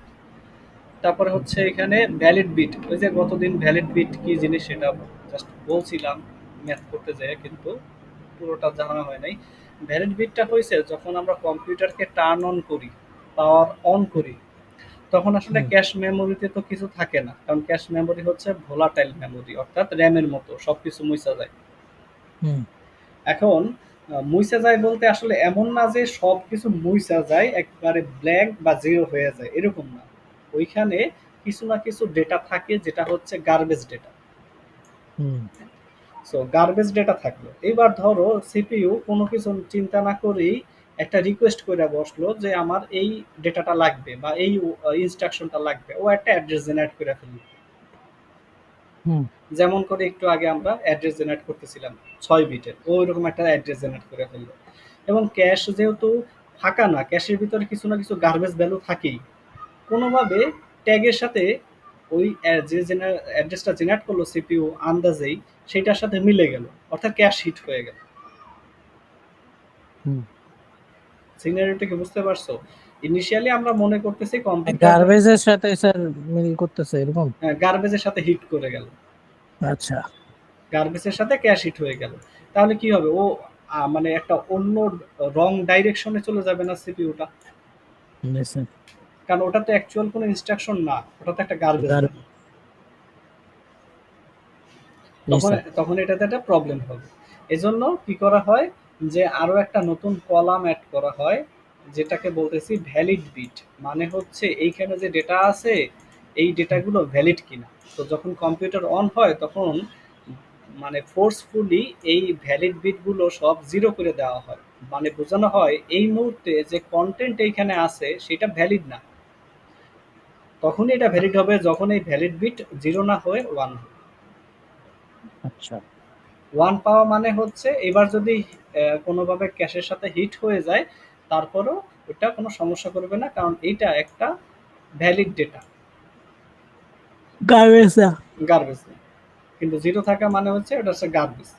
তারপরে হচ্ছে এখানে ভ্যালিড বিট, ওই যে গতদিন ভ্যালিড বিট কি জিনিস সেটা জাস্ট বলছিলাম ম্যাথ করতে যেয়ে, কিন্তু পুরোটা জানা হয় নাই। ভ্যালিড বিটটা হয়েছে যখন আমরা কম্পিউটারকে টার্ন অন করি, পাওয়ার অন করি, তখন আসলে হুম ক্যাশ মেমোরিতে তো কিছু থাকে না, কারণ ক্যাশ মেমোরি হচ্ছে ভোলাটাইল মেমোরি, অর্থাৎ র্যামের মতো সবকিছু মুছা যায়। হুম এখন মুইসা যায় বলতে আসলে এমন না যে সব কিছু মুইসা যায় একবারে ব্ল্যাঙ্ক বা জিরো হয়ে যায়, এরকম না। ওইখানে কিছু না কিছু ডেটা থাকে যেটা হচ্ছে গার্বেজ ডেটা। হুম সো গার্বেজ ডেটা থাকলো, এবার ধরো সিপিইউ কোনো কিছু চিন্তা না করেই একটা রিকোয়েস্ট করে বসলো যে আমার এই ডেটাটা লাগবে বা এই ইনস্ট্রাকশনটা লাগবে, ও একটা অ্যাড্রেস জেনারেট করে ফেললো। হুম যেমন করে একটু আগে আমরা অ্যাড্রেস জেনারেট করতেছিলাম 6 বিটের, ওই রকম একটা অ্যাড্রেস জেনারেট করে ফেললো। এবং ক্যাশ যেহেতু ফাঁকা না, ক্যাশের ভিতরে কিছু না কিছু গার্বেজ ভ্যালু থাকেই, কোনোভাবে ট্যাগের সাথে ওই যে অ্যাড্রেসটা জেনারেট করলো সিপিইউ আন্দাজেই সেটার সাথে মিলে গেল, অর্থাৎ ক্যাশ হিট হয়ে গেল। হুম। সিনারিওটা কি বুঝতে পারছো? ইনিশিয়ালি আমরা মনে করতেছি কম্পিউটার গার্বেজের সাথে স্যার মিল করতেছে এরকম। গার্বেজের সাথে হিট করে গেল, আচ্ছা। গার্বেজের সাথে ক্যাশ হিট হয়ে গেল। তাহলে কি হবে, ও মানে একটা অন্য রং ডাইরেকশনে চলে যাবে না সিপিইউটা? জি স্যার। কারণ ওটা তো অ্যাকচুয়াল কোনো ইনস্ট্রাকশন না, ওটা তো একটা গার্বেজ গার ভ্যালু। জি তখন স্যার। তখন এটাতে একটা প্রবলেম হবে। এজন্য কি করা হয়, যে আরো একটা নতুন কলাম অ্যাড করা হয়, যেটাকে বলতেছি ভ্যালিড বিট। মানে হচ্ছে এইখানে যে ডেটা আছে এই ডেটাগুলো ভ্যালিড কিনা। তো যখন কম্পিউটার অন হয় তখন মানে ফোর্সফুলি এই ভ্যালিড বিটগুলো সব জিরো করে দেওয়া হয়। মানে বোঝানো হয় এই মুহূর্তে যে কন্টেন্ট এইখানে আছে সেটা ভ্যালিড না। তখনই এটা ভ্যালিড হবে যখন এই ভ্যালিড বিট জিরো না হয়ে ওয়ান হবে। আচ্ছা। ওয়ান পাওয়া মানে হচ্ছে এবার যদি কোনোভাবে ক্যাশের সাথে হিট হয়ে যায় তারপরেও ওটা কোনো সমস্যা করবে না, কারণ এইটা একটা ভ্যালিড ডেটা, গার্বেজ না। গার্বেজ না। কিন্তু জিরো থাকা মানে হচ্ছে ওটা হচ্ছে গার্বেজ।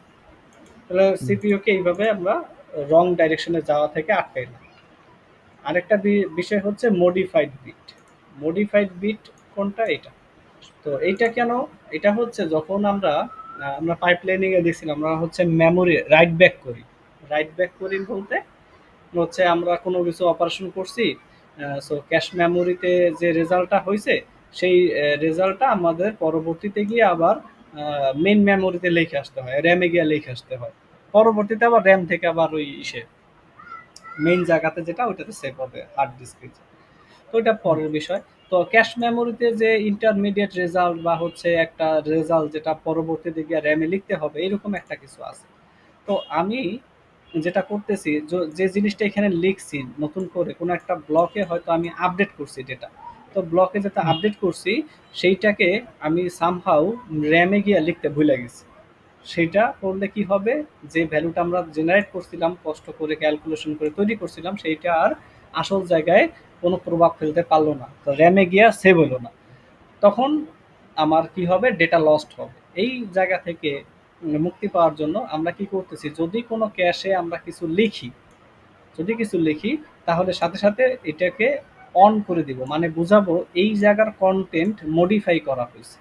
তাহলে হুম, সিপিইউকে এইভাবে আমরা রং ডাইরেকশনে যাওয়া থেকে আটকাইলাম। আরেকটা বিষয় হচ্ছে মডিফাইড বিট। মডিফাইড বিট কোনটা? এটা। তো এইটা কেন? এটা হচ্ছে যখন আমরা পাইপলাইনিং এ দেখছিলাম আমরা হচ্ছে মেমোরি রাইট ব্যাক করি। রাইট ব্যাক করি বলতে হচ্ছে আমরা কোনো কিছু অপারেশন করছি, সো ক্যাশ মেমোরিতে যে রেজাল্টটা হয়েছে সেই রেজাল্টটা আমাদের পরবর্তীতে গিয়ে আবার মেইন মেমোরিতে লিখে আসতে হয়, র্যামে গিয়ে লিখে আসতে হয়। পরবর্তীতে আবার র্যাম থেকে আবার ওই ইসে মেইন জায়গাতে যেটা ওইটাতে সেভ হবে হার্ড ডিস্কে। তো এটা হুম, পরের বিষয়। তো ক্যাশ মেমোরিতে যে ইন্টারমিডিয়েট রেজাল্ট বা হচ্ছে একটা রেজাল্ট যেটা পরবর্তীতে গিয়ে র্যামে লিখতে হবে এরকম একটা কিছু আছে। তো আমি যেটা করতেছি যে জিনিসটা এখানে লিখছি নতুন করে কোনো একটা ব্লকে হয়তো আমি আপডেট করছি ডেটা, তো ব্লকে যেটা হুম। আপডেট করছি সেইটাকে আমি সামহাউ র্যামে গিয়ে লিখতে ভুলে গেছি। সেইটা করলে কি হবে, যে ভ্যালুটা আমরা জেনারেট করছিলাম কষ্ট করে ক্যালকুলেশন করে তৈরি করছিলাম সেইটা আর আসল জায়গায় কোনো প্রভাব ফেলতে পারলো না, তো র্যামে গিয়া সেভ হলো না। তখন আমার কি হবে, ডেটা লস্ট হবে। এই জায়গা থেকে মুক্তি পাওয়ার জন্য আমরা কি করতেছি, যদি কোনো ক্যাশে আমরা কিছু লিখি, যদি কিছু লিখি তাহলে সাথে সাথে এটাকে অন করে দিব, মানে বুঝাবো এই জায়গার কন্টেন্ট মডিফাই করা হয়েছে।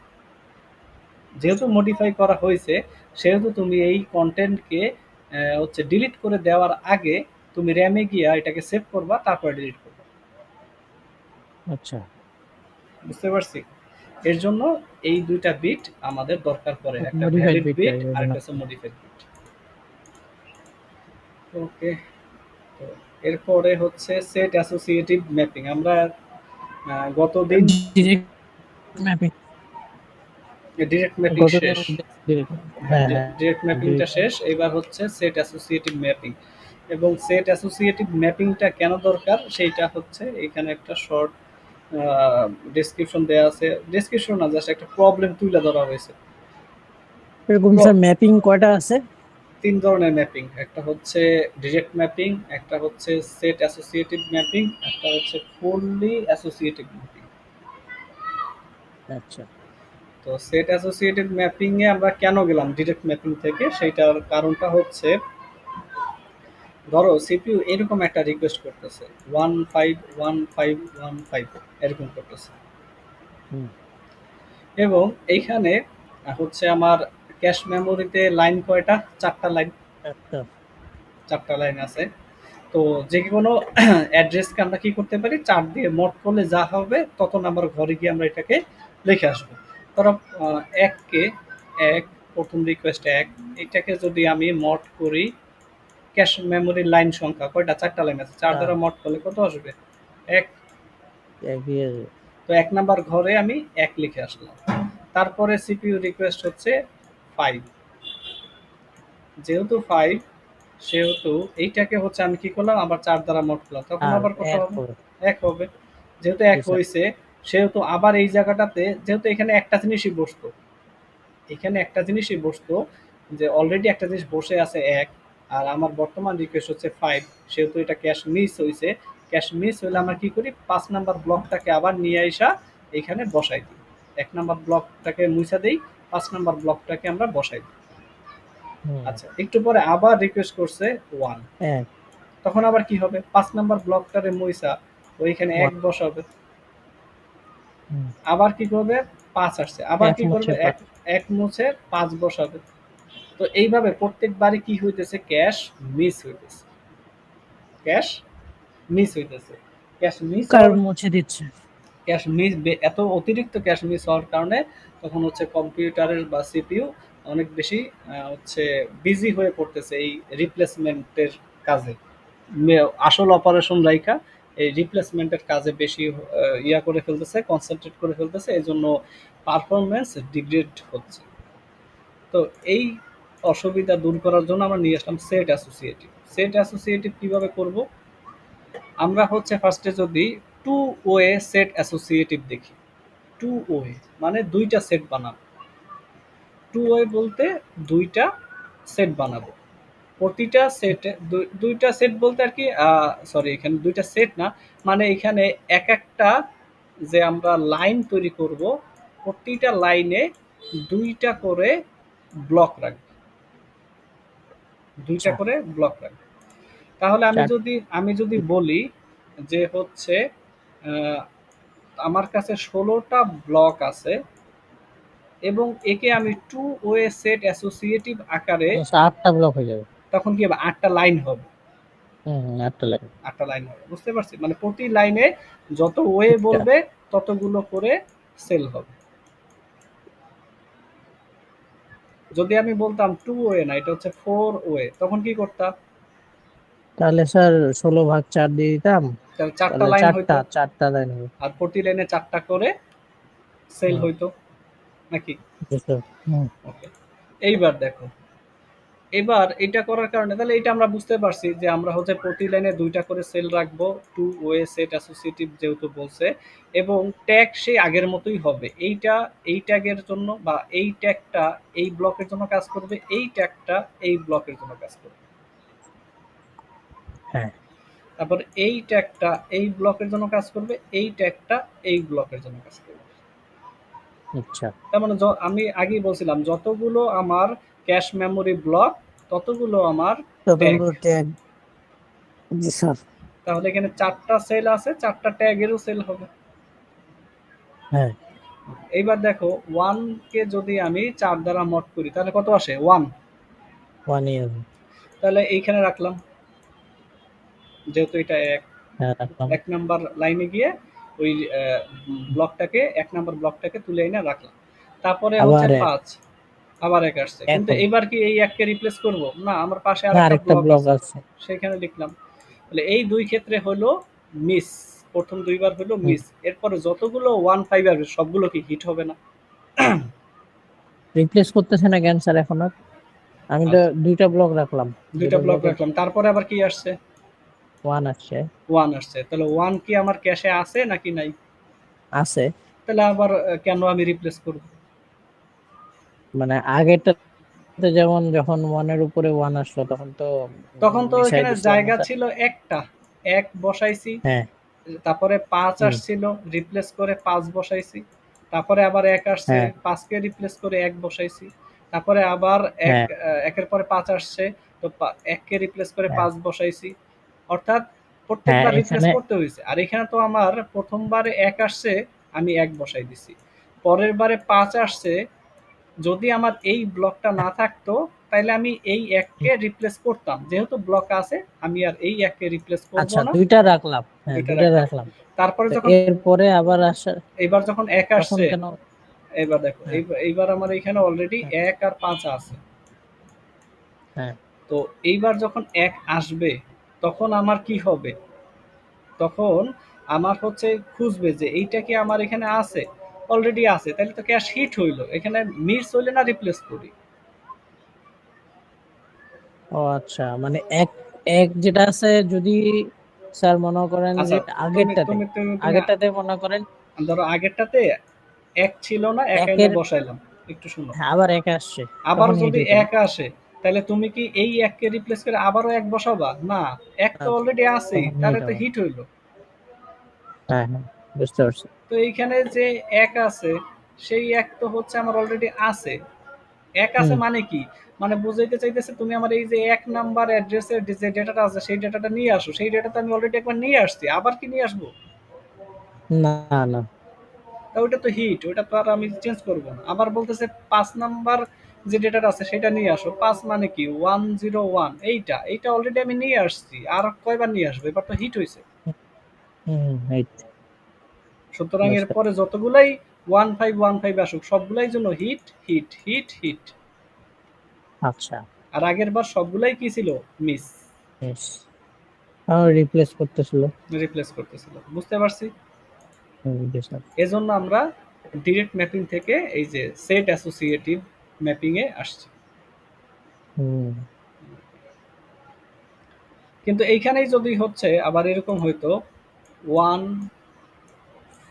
যেহেতু মডিফাই করা হয়েছে সেহেতু তুমি এই কন্টেন্টকে হচ্ছে ডিলিট করে দেওয়ার আগে তুমি র্যামে গিয়া এটাকে সেভ করবা, তারপর ডিলিট করবা। আচ্ছা। বুঝতে পারছি? এর জন্য এই দুইটা বিট আমাদের দরকার পড়ে, একটা মডিফাইড ভ্যালিড বিটটা বিট এর আর জন্য। একটা হচ্ছে মডিফাইড বিট। ওকে। তো এরপরে হচ্ছে সেট অ্যাসোসিয়েটিভ ম্যাপিং। আমরা গতদিন ডিরেক্ট ম্যাপিং। ডিরেক্ট ম্যাপিং গতদিন শেষ। ডিরেক্ট। হ্যাঁ, হ্যাঁ, হ্যাঁ। ডিরেক্ট ম্যাপিংটা ডিরেক্ট। শেষ, এবার হচ্ছে সেট অ্যাসোসিয়েটিভ ম্যাপিং। এবং সেট অ্যাসোসিয়েটিভ ম্যাপিংটা কেন দরকার সেইটা হচ্ছে এখানে একটা শর্ট ডেসক্রিপশন দেওয়া আছে, ডেসক্রিপশন না জাস্ট একটা প্রবলেম তুলে ধরা হয়েছে। এরকম প্র- স্যার ম্যাপিং কয়টা আছে? তিন ধরনের ম্যাপিং, একটা হচ্ছে ডিরেক্ট ম্যাপিং, একটা হচ্ছে সেট অ্যাসোসিয়েটিভ ম্যাপিং, একটা হচ্ছে ফুললি অ্যাসোসিয়েটিভ ম্যাপিং। আচ্ছা। তো সেট অ্যাসোসিয়েটিভ ম্যাপিং এ আমরা কেন গেলাম ডিরেক্ট ম্যাপিং থেকে, সেইটার কারণটা হচ্ছে ধরো সিপিইউ এরকম একটা রিকোয়েস্ট করতেছে 151515 এরকম করতেছে, হুম। এবং এইখানে হচ্ছে আমার ক্যাশ মেমোরিতে লাইন কয়টা, চারটা লাইন। একটা। চারটা লাইন আছে। তো যে কোনো অ্যাড্রেসকে আমরা কি করতে পারি, চার দিয়ে মোড করলে যা হবে তত নাম্বার ঘরে গিয়ে আমরা এটাকে লিখে আসবো। ধরো এককে এক, প্রথম রিকোয়েস্ট এক, এটাকে যদি আমি মড করি, ক্যাশ মেমোরির লাইন সংখ্যা কয়টা, চারটা লাইন আছে, চার চার। দ্বারা মড করলে কত আসবে, এক। এগিয়ে। তো এক নাম্বার ঘরে আমি এক লিখে আসলাম। তারপরে সিপিইউ রিকোয়েস্ট হচ্ছে ফাইভ, যেহেতু ফাইভ সেহেতু এইটাকে হচ্ছে আমি কি করলাম আবার চার দ্বারা মোট করলাম, তখন আর আবার কত এক হবে, হবে। এক হবে। যেহেতু জি এক স্যার। হয়েছে সেহেতু আবার এই জায়গাটাতে যেহেতু এখানে একটা জিনিসই বসতো, এখানে একটা জিনিসই বসতো, যে অলরেডি একটা জিনিস বসে আছে এক, আর আমার বর্তমান রিকোয়েস্ট হচ্ছে ফাইভ, সেহেতু এটা ক্যাশ মিস হয়েছে। ক্যাশ মিস হলে আমরা কি করি, পাঁচ নাম্বার ব্লকটাকে আবার নিয়ে আসা এখানে বসাই দিই। এক নাম্বার ব্লকটাকে মুছা দিই, পাঁচ নাম্বার ব্লকটাকে আমরা বসাই দিই। হুম। আচ্ছা, একটু পরে আবার রিকোয়েস্ট করছে ওয়ান, এক। তখন আবার কি হবে, পাঁচ নাম্বার ব্লকটারে মুইসা ওইখানে এক ওয়ান। বসাবে। হুম। আবার কি করবে, পাঁচ আসছে, আবার এক কি মুছে করবে, এক পাঁচ। এক মুছে পাঁচ বসাবে। তো এইভাবে প্রত্যেকবারই কি হইতেছে, ক্যাশ মিস হইতেছে, ক্যাশ মিস হইতেছে। ক্যাশ মিস কার হওয়ার, মুছে দিচ্ছে? ক্যাশ মিস, এত অতিরিক্ত ক্যাশ মিস হওয়ার কারণে তখন হচ্ছে কম্পিউটারের বা সিপিইউ অনেক বেশি হচ্ছে বিজি হয়ে পড়তেছে এই রিপ্লেসমেন্টের কাজে। আসল অপারেশন রাইখা এই রিপ্লেসমেন্টের কাজে বেশি ইয়া করে ফেলতেছে, কনসেন্ট্রেট করে ফেলতেছে, এই জন্য পারফরমেন্স ডিগ্রেড হচ্ছে। তো এই অসুবিধা দূর করার জন্য আমরা নিয়ে আসলাম সেট অ্যাসোসিয়েটিভ। সেট অ্যাসোসিয়েটিভ কিভাবে করব? আমরা হচ্ছে ফার্স্টে যদি টু ওয়ে সেট অ্যাসোসিয়েটিভ দেখি। টু ওয়ে মানে দুইটা সেট বানাবো। টু ওয়ে বলতে দুইটা সেট বানাবো। প্রতিটা সেটে দুইটা সেট বলতে আর কি, সরি এখানে দুইটা সেট না, মানে এখানে এক একটা যে আমরা লাইন তৈরি করব, প্রতিটা লাইনে দুইটা করে ব্লক রাখবে, দুইটা আচ্ছা, করে ব্লক রাখবে। তাহলে আমি চার যদি বলি যে হচ্ছে আহ, আমার কাছে 16টা ব্লক আছে এবং একে আমি টু ওয়ে সেট অ্যাসোসিয়েটিভ আকারে, 8টা ব্লক হয়ে যাবে। তখন কি হবে? 8টা লাইন হবে। হুম, 8টা লাগে। 8টা লাইন হবে, বুঝতে পারছি? মানে প্রতি লাইনে যত ওয়ে দুইটা। বলবে ততগুলো করে সেল হবে। যদি আমি বলতাম টু ওয়ে না, এটা হচ্ছে ফোর ওয়ে, তখন কি করতাম? তাহলে স্যার 16 ভাগ 4 দিয়ে দিতাম, তাহলে 4টা তাহলে লাইন চারটা হইতো, চারটা লাইন হবে। আর প্রতি লাইনে 4টা করে সেল হুম, হইতো নাকি? বুঝতে হুম, ওকে, এইবার দেখো, এবার এটা করার কারণে তাহলে এটা আমরা বুঝতে পারছি যে আমরা হচ্ছে প্রতি লাইনে দুইটা করে সেল রাখবো, টু ওয়ে সেট অ্যাসোসিয়েটিভ যেহেতু বলছে, এবং ট্যাগ সেই আগের মতোই হবে। এইটা এই ট্যাগের জন্য, বা এই ট্যাগটা এই ব্লকের জন্য কাজ করবে, এই ট্যাগটা এই ব্লকের জন্য কাজ করবে। হ্যাঁ, তারপর এই ট্যাগটা এই ব্লকের জন্য কাজ করবে, এই ট্যাগটা এই ব্লকের জন্য কাজ করবে। আচ্ছা। তার মানে আমি আগেই বলছিলাম যতগুলো আমার ক্যাশ মেমোরি ব্লক ততগুলো আমার ট্যাগ। ততগুলো ট্যাগ। জি স্যার। তাহলে এখানে 4টা সেল আছে, 4টা ট্যাগেরও সেল হবে। হ্যাঁ, এইবার দেখো, 1 কে যদি আমি 4 দ্বারা মড করি তাহলে কত আসে? 1। 1 ইয়ার। তাহলে এইখানে রাখলাম, যেহেতু এটা এক, হ্যাঁ, রাখলাম। 1 নাম্বার লাইনে গিয়ে ওই ব্লকটাকে, 1 নাম্বার ব্লকটাকে তুলে এনে রাখলাম। তারপরে হচ্ছে আবার এক। 5, আবার এক আসছে, কিন্তু এখন এইবার কি এই এককে রিপ্লেস করব না, আমার পাশে না, আরেকটা আরেকটা ব্লক ব্লক আছে, আছে। সেখানে লিখলাম। তাহলে এই দুই ক্ষেত্রে হলো মিস, প্রথম দুইবার হলো হুম, মিস। এরপরে যতগুলো 1 5 আসবে সবগুলো কি হিট হবে না? রিপ্লেস করতেছে না কেন স্যার এখন আর? আমি তো আচ্ছা, 2টা ব্লক রাখলাম, দুইটা দুটো ব্লক ব্লকে রাখলাম, তারপরে আবার কি আসছে? 1 আসছে। 1 আসছে। তাহলে 1 কি আমার ক্যাশে আছে নাকি নাই? আছে। তাহলে আবার কেন আমি রিপ্লেস করব? মানে আগেরটাতে যেমন যখন 1-এর উপরে 1 আসলো তখন তো তখন তো মিশাই এখানে দিছিলাম না জায়গা স্যার? ছিল একটা, 1 বসাইছি, হ্যাঁ। তারপরে 5 হুম। আসছিল, রিপ্লেস করে 5 বসাইছি। তারপরে আবার 1 আসছে, হ্যাঁ। 5 কে রিপ্লেস করে 1 বসাইছি। তারপরে আবার 1, হ্যাঁ। 1 এর পরে 5 আসছে, তো 1 কে রিপ্লেস করে হ্যাঁ। 5 বসাইছি। অর্থাৎ হ্যাঁ, প্রত্যেকবার রিপ্লেস এখানে করতে হইছে। আর এখানে তো আমার প্রথমবারে 1 আসছে, আমি 1 বসাই দিছি। পরের বারে 5 আসছে, যদি আমার এই ব্লকটা না থাকতো তাইলে আমি এই 1 কে রিপ্লেস করতাম। যেহেতু ব্লক আছে আমি আর এই 1 কে রিপ্লেস করব আচ্ছা না, 2টা রাখলাম, হ্যাঁ 2টা 2টা রাখলাম। রাখলাম। তারপরে তো যখন এরপরে আবার আসার এবার যখন 1 তখন আসছে, কেন? এবার দেখো হ্যাঁ। এইবার আমার এখানে অলরেডি হ্যাঁ। 1 আর 5 আছে। হ্যাঁ। তো এইবার যখন 1 আসবে তখন আমার কি হবে? তখন আমার হচ্ছে খুঁজবে যে এইটা কি আমার এখানে আছে? অলরেডি আছে। তাহলে তো ক্যাশ হিট হইলো। এখানে মিস হইলে না রিপ্লেস করি। ও আচ্ছা, মানে এক এক যেটা আছে, যদি স্যার মনে করেন যে আচ্ছা, তুমি আগেরটাতে তুমি তুমি তুমি আগেরটাতে মনে করেন ধরো আগেরটাতে 1 ছিল না, 1 এনে একের, বসাইলাম। একটু শুনো। হ্যাঁ, আবার 1 আসছে, আবার তখন হিট যদি হইতো না? 1 আসে, তাহলে তুমি কি এই 1 কে রিপ্লেস করে আবারও 1 বসাবা? না, 1 তো আচ্ছা, অলরেডি আছেই। তখন তাহলে হিট তো হবে। হিট হইলো। হ্যাঁ, হ্যাঁ, বুঝতে পারছি। তো এইখানে যে 1 আছে, সেই 1 তো হচ্ছে আমার অলরেডি আছে। 1 আছে হুম। মানে কি? মানে বুঝাইতে চাইতেছে তুমি আমার এই যে 1 নাম্বার অ্যাড্রেসের যে ডেটাটা আছে সেই ডেটাটা নিয়ে আসো। সেই ডেটা তো আমি অলরেডি একবার নিয়ে আসছি। আবার কি নিয়ে আসবো? না, না। তা ওইটা তো হিট, ওইটা তো আর আমি চেঞ্জ করব না। আবার বলতেছে 5 নাম্বার যে ডেটাটা আছে সেটা নিয়ে আসো। 5 মানে কি? 101, এইটা অলরেডি আমি নিয়ে আসছি। আর কয়বার নিয়ে আসবো? এবার তো হিট হইছে। হুম, এই সুতরাং বুঝতে এরপরে যতগুলাই 1515 আসুক সবগুলাই জন্য হিট হিট হিট হিট। আচ্ছা, আর আগের বার সবগুলাই কি ছিল, মিস, বেশ। রিপ্লেস করতেছিল। রিপ্লেস করতেছিল, বুঝতে পারছি। জি স্যার। এজন্য আমরা ডিরেক্ট ম্যাপিং থেকে এই যে সেট অ্যাসোসিয়েটিভ ম্যাপিং এ আসছি। হুম। কিন্তু এইখানেই যদি হচ্ছে আবার এরকম হইতো 1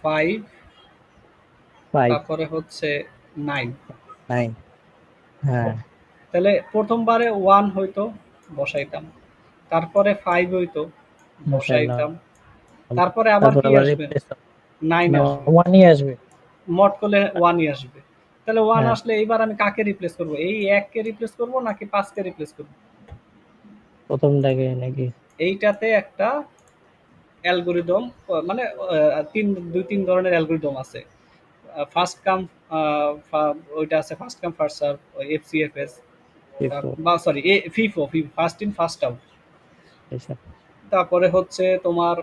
5 5 তারপরে হচ্ছে 9, 9। হ্যাঁ, তাহলে প্রথমবারে 1 হইতো, বসাইতাম, তারপরে 5 হইতো, বসাইলাম। বসাইতাম, তারপরে আবার তারপর কি আবার আসবে, রিপ্লেস 9 আসবে, 1ই আসবে। মড করলে 1ই আসবে। তাহলে 1 হ্যাঁ, আসলে এইবার আমি কাকে রিপ্লেস করব, এই 1 কে রিপ্লেস করব নাকি 5 কে রিপ্লেস করব? প্রথমটাকে নাকি? এইটাতে একটা অ্যালগরিদম, মানে তিন দুই তিন ধরনের অ্যালগরিদম আছে। ফার্স্ট কাম, ওইটা আছে first come first serve, FCFS, before. বা sorry FIFO, first in first out. এসব। তারপরে হচ্ছে তোমার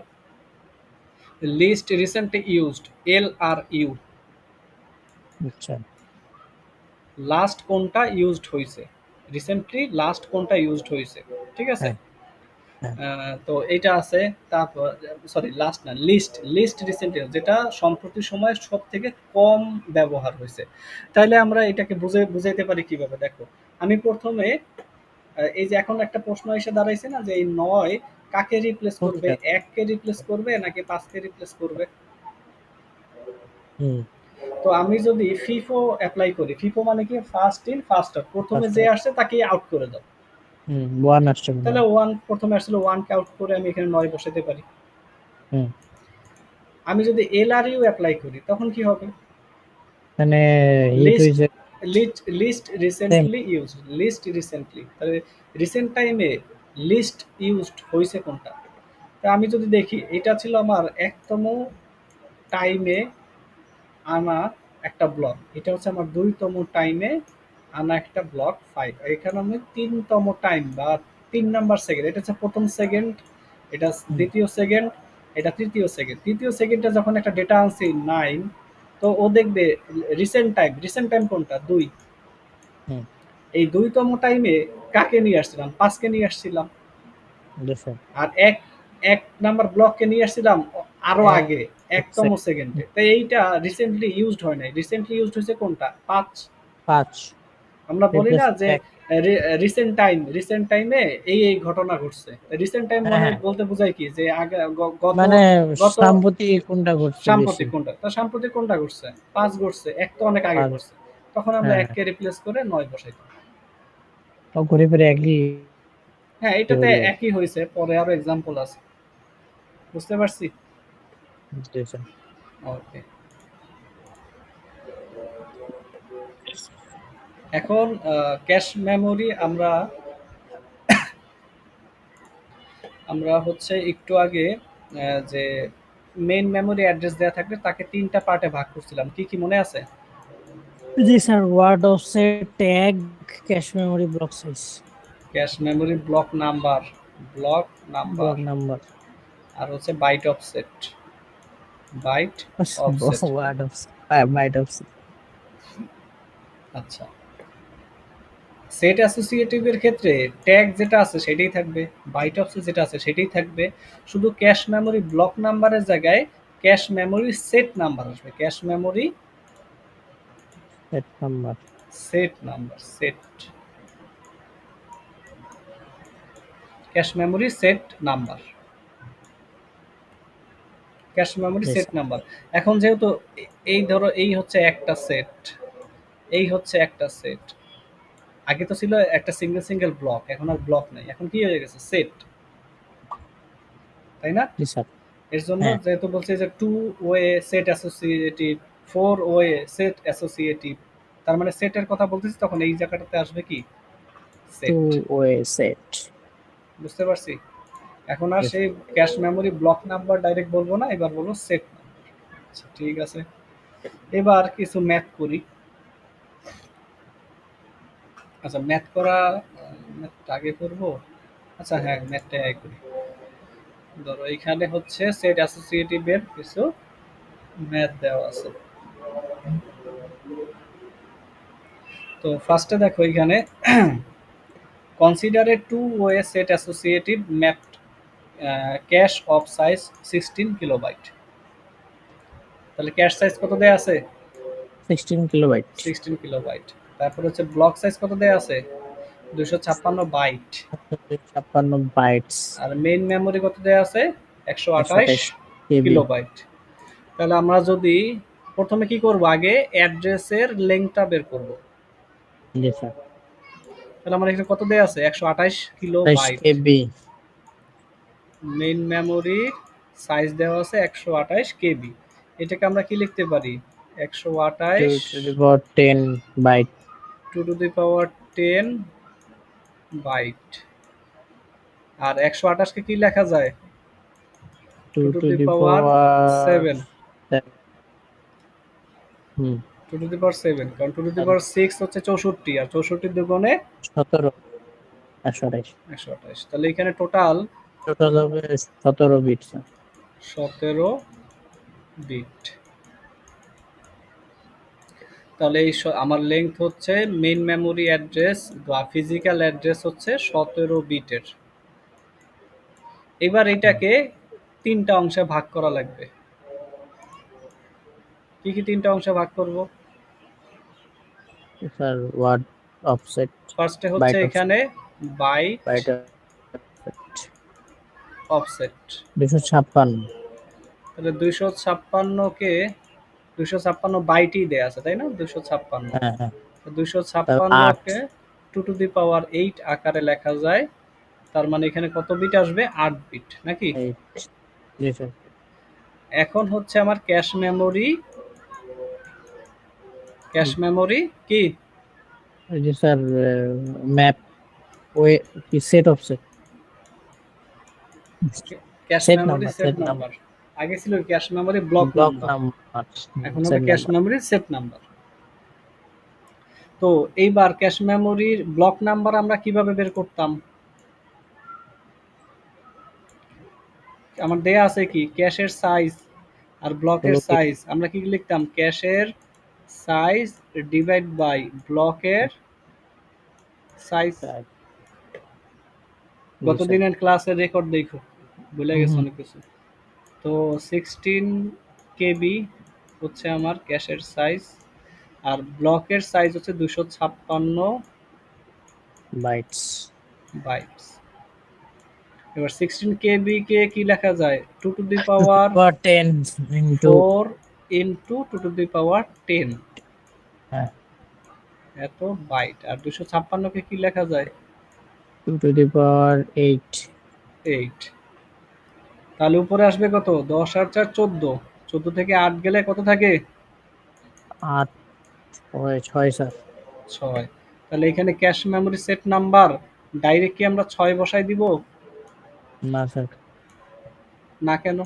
least recently used, L R U, আচ্ছা। লাস্ট কোনটা ইউজড হয়েছে, রিসেন্টলি লাস্ট কোনটা ইউজড হয়েছে, ঠিক আছে। হ্যাঁ, হ্যাঁ। তো এইটা আছে। তারপর সরি লাস্ট না, লিস্ট, লিস্ট রিসেন্টলি যেটা সম্প্রতি সময়ে সব থেকে কম ব্যবহার হয়েছে। তাইলে আমরা এটাকে বুঝাইতে পারি কিভাবে, দেখো আমি প্রথমে এই যে এখন একটা প্রশ্ন এসে দাঁড়াইছে না, যে এই ৯ কাকে রিপ্লেস করবে, কোনটা? ১ কে রিপ্লেস করবে নাকি ৫ কে রিপ্লেস করবে। হুম। তো আমি যদি ফিফো অ্যাপ্লাই করি, ফিফো মানে কি ফার্স্ট ইন ফার্স্ট আউট, প্রথমে ফার্স্ট। যে আসছে তাকে আউট করে দাও। হুম, 1 আসছে মনে তাহলে হয়। 1 প্রথমে আসলে 1 কে আউট করে আমি এখানে ৯ বসাতে পারি। হুম। আমি যদি এল আর ইউ অ্যাপ্লাই করি তখন কি হবে, মানে হিট লিস্ট, হইছে। Least same. Recently used, least recently, তাহলে রিসেন্ট টাইমে লিস্ট ইউজড হয়েছে কোনটা। তা আমি যদি দেখি এটা ছিল আমার ১তম টাইমে আনা একটা ব্লক, এটা হচ্ছে আমার ২তম টাইমে আনা একটা ব্লক 5, এখানে আমি ৩তম টাইম বা ৩ নাম্বার সেকেন্ড, এটা হচ্ছে প্রথম সেকেন্ড, এটা হুম, দ্বিতীয় সেকেন্ড, এটা তৃতীয় সেকেন্ড, তৃতীয় সেকেন্ডে যখন একটা ডেটা আনছি 9, তো ও দেখবে রিসেন্ট টাইম কোনটা ২, হুম। এই ২তম টাইমে কাকে নিয়ে আসছিলাম, ৫কে নিয়ে আসছিলাম। দেখো। আর এক এক নাম্বার ব্লককে নিয়ে আসছিলাম আরো আগে, এক ১তম সেকেন্ড। সেকেন্ডে। তাই এইটা রিসেন্টলি ইউজড হয় নাই, রিসেন্টলি ইউজড হয়েছে কোনটা, ৫। 5 আমরা বলি না যে রিপ্লেসমেন্ট 1। রিসেন্ট টাইমে এই ঘটনা ঘটছে। রিসেন্ট টাইম হ্যাঁ, মানে হ্যাঁ। বলতে বোঝায় কি, যে আগে গত মানে গত সাম্প্রতিক কোনটা ঘটছে বেশি? সাম্প্রতিক কোনটা, তা সাম্প্রতিক কোনটা ঘটছে, ৫ ঘটছে, ১ তো অনেক আগে 5। ঘটছে। তখন আমরা হ্যাঁ, ১ কে রিপ্লেস করে ৯ বসাইতাম। ও ঘুরে ফিরে একই হ্যাঁ, এটাতে হইলো। একই হয়েছে, পরে আরো এক্সাম্পল আছে, বুঝতে পারছি। বুঝতেছি। ওকে, এখন ক্যাশ মেমোরি আমরা আমরা হচ্ছে একটু আগে যে মেইন মেমোরি অ্যাড্রেস দেওয়া থাকলে তাকে ৩টা পার্টে ভাগ করছিলাম, কি কি মনে আছে? জি sir, word offset, tag, cache memory, block size. Cache memory block number, block number, block number. আর হচ্ছে byte offset, byte offset. Word offset, byte offset. আচ্ছা, সেট অ্যাসোসিয়েটিভ এর ক্ষেত্রে ট্যাগ যেটা আছে সেটাই থাকবে, বাইট অফসেট যেটা আছে সেটাই থাকবে। শুধু ক্যাশ মেমোরি ব্লক নাম্বারের জায়গায় ক্যাশ মেমোরি সেট নাম্বার আসবে, cash memory set number. Set number, set, cash memory set number, cache memory G set sir. Number. এখন যেহেতু এই ধরো এই হচ্ছে একটা সেট, এই হচ্ছে একটা সেট, আগে তো ছিল একটা সিঙ্গেল সিঙ্গেল ব্লক, এখন আর ব্লক নাই, এখন কি হয়ে গেছে, সেট, তাই না। জি স্যার। এর জন্য হ্যাঁ। যেহেতু বলছে যে 2 way set associative, 4 way set associative, তার মানে সেটের কথা বলতেছি, তখন এই জায়গাটাতে আসবে কি, টু সেট, ওয়ে সেট। বুঝতে পারছি। এখন আর সেই cash memory block number direct বলবো না, এবার বলবো সেট নাম্বার। আচ্ছা ঠিক আছে, এবার কিছু ম্যাথ করি। আচ্ছা ম্যাথ করা, ম্যাথটা আগে করবো। আচ্ছা হ্যাঁ, ম্যাথটা আগে করি। ধরো এইখানে হচ্ছে সেট অ্যাসোসিয়েটিভ এর কিছু ম্যাথ দেওয়া আছে। তো ফার্স্টে দেখো এইখানে consider a two way set associative mapped cache of size 16 kilobyte. তাহলে ক্যাশ সাইজ কত দেয়া আছে? 16 কিলোবাইট। 16 কিলোবাইট। তারপর হচ্ছে ব্লক সাইজ কত দেয়া আছে? 256 বাইট। 56 বাইটস। আর মেইন মেমোরি কত দেয়া আছে? 128 কেবি। কিলোবাইট। তাহলে আমরা যদি প্রথমে কি করব, আগে অ্যাড্রেসের লেংথটা বের করব। জি স্যার। তাহলে আমার এখানে কত দেয়া আছে? 128 কিলোবাইট। কেবি। মেইন মেমোরির সাইজ দেওয়া আছে 128 কেবি। এটাকে আমরা কি লিখতে পারি? 128 2 to the power 10 byte. 2 to the power 10 byte. আর 128 কে কি লেখা যায়? 2 2 to to the the power power 7। 7। Hmm. 2 to the power 7, কারণ 2 to the power 6 হচ্ছে 64, আর 64 দুগুণে 17। 128। 128। তাহলে এখানে টোটাল হবে 17 বিট স্যার। 17 বিট। তাহলে এই আমার লেংথ হচ্ছে মেইন মেমোরি অ্যাড্রেস বা ফিজিক্যাল অ্যাড্রেস হচ্ছে 17 বিটের। এবার এটাকে 3টা অংশে ভাগ করা লাগবে। কি কি 3টা অংশে ভাগ করব? Sir word offset. ফার্স্টে হচ্ছে এখানে বাইট বাইট অফসেট 256। তাহলে 256 বাইটই দেয়া আছে, তাই না? 256। হ্যাঁ হ্যাঁ। 256 কে 2 টু দি পাওয়ার 8 আকারে লেখা যায়। তার মানে এখানে কত বিট আসবে? 8 বিট নাকি? জি স্যার। এখন হচ্ছে আমার ক্যাশ মেমোরি কি? জি স্যার। ম্যাপ ওয়ে কি set offset. Cash set memory number. Set number. আগে ছিল cash memory block number, number. এখন হবে ক্যাশ মেমোরি সেট নাম্বার। তো এইবার ক্যাশ মেমোরির ব্লক নাম্বার আমরা কিভাবে বের করতাম? আমার দেয়া আছে কি ক্যাশের সাইজ আর ব্লকের সাইজ। আমরা কি লিখতাম? ক্যাশের সাইজ ডিভাইড বাই ব্লকের সাইজ। গত দিনের ক্লাসের রেকর্ড দেখো, ভুলে গেছো অনেক কিছু। তো 16 কেবি হচ্ছে আমার ক্যাশের সাইজ, আর ব্লকের সাইজ হচ্ছে 256 বাইটস। এবার 16 কেবি কে কি লেখা যায়? 2 to the power 10 4 into 2 to the power 10। হ্যাঁ। এত বাইট। আর 256 কে কি লেখা যায়? 2 to the power 8। তাহলে উপরে আসবে কত? 10 আর 4 14। 14 থেকে 8 গেলে কত থাকে? 8 6 স্যার। 6। তাহলে এখানে cash memory set number direct কি আমরা 6 বসাই দিব? না স্যার। না কেন?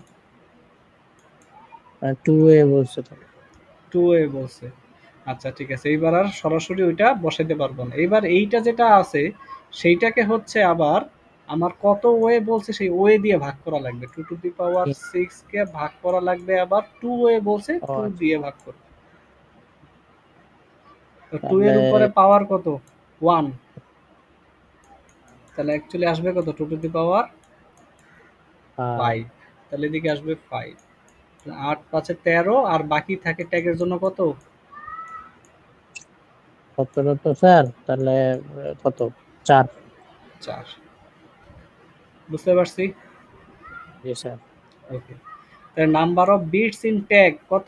2 এ বলছে তো। 2 এ বলছে। আচ্ছা ঠিক আছে, এইবার আর সরাসরি ওইটা বসাইতে পারবো না। এইবার এইটা যেটা আছে সেইটাকে হচ্ছে আবার আমার কত ওয়ে বলছে সেই ওয়ে দিয়ে ভাগ করা লাগবে। 2 টু দি পাওয়ার 6 কে ভাগ করা লাগবে আবার 2 ওয়ে বলছে 2 দিয়ে ভাগ করব। তো 2 এর উপরে পাওয়ার কত? 1। তাহলে অ্যাকচুয়ালি আসবে কত? 2 টু দি পাওয়ার 5। তাহলে এদিকে আসবে 5। 8 5 13, আর বাকি থাকে ট্যাগের জন্য কত? 17 তো স্যার। তাহলে কত? 4। বুঝতে পারছি? জি স্যার। ওকে। তাহলে number of bits in tag কত?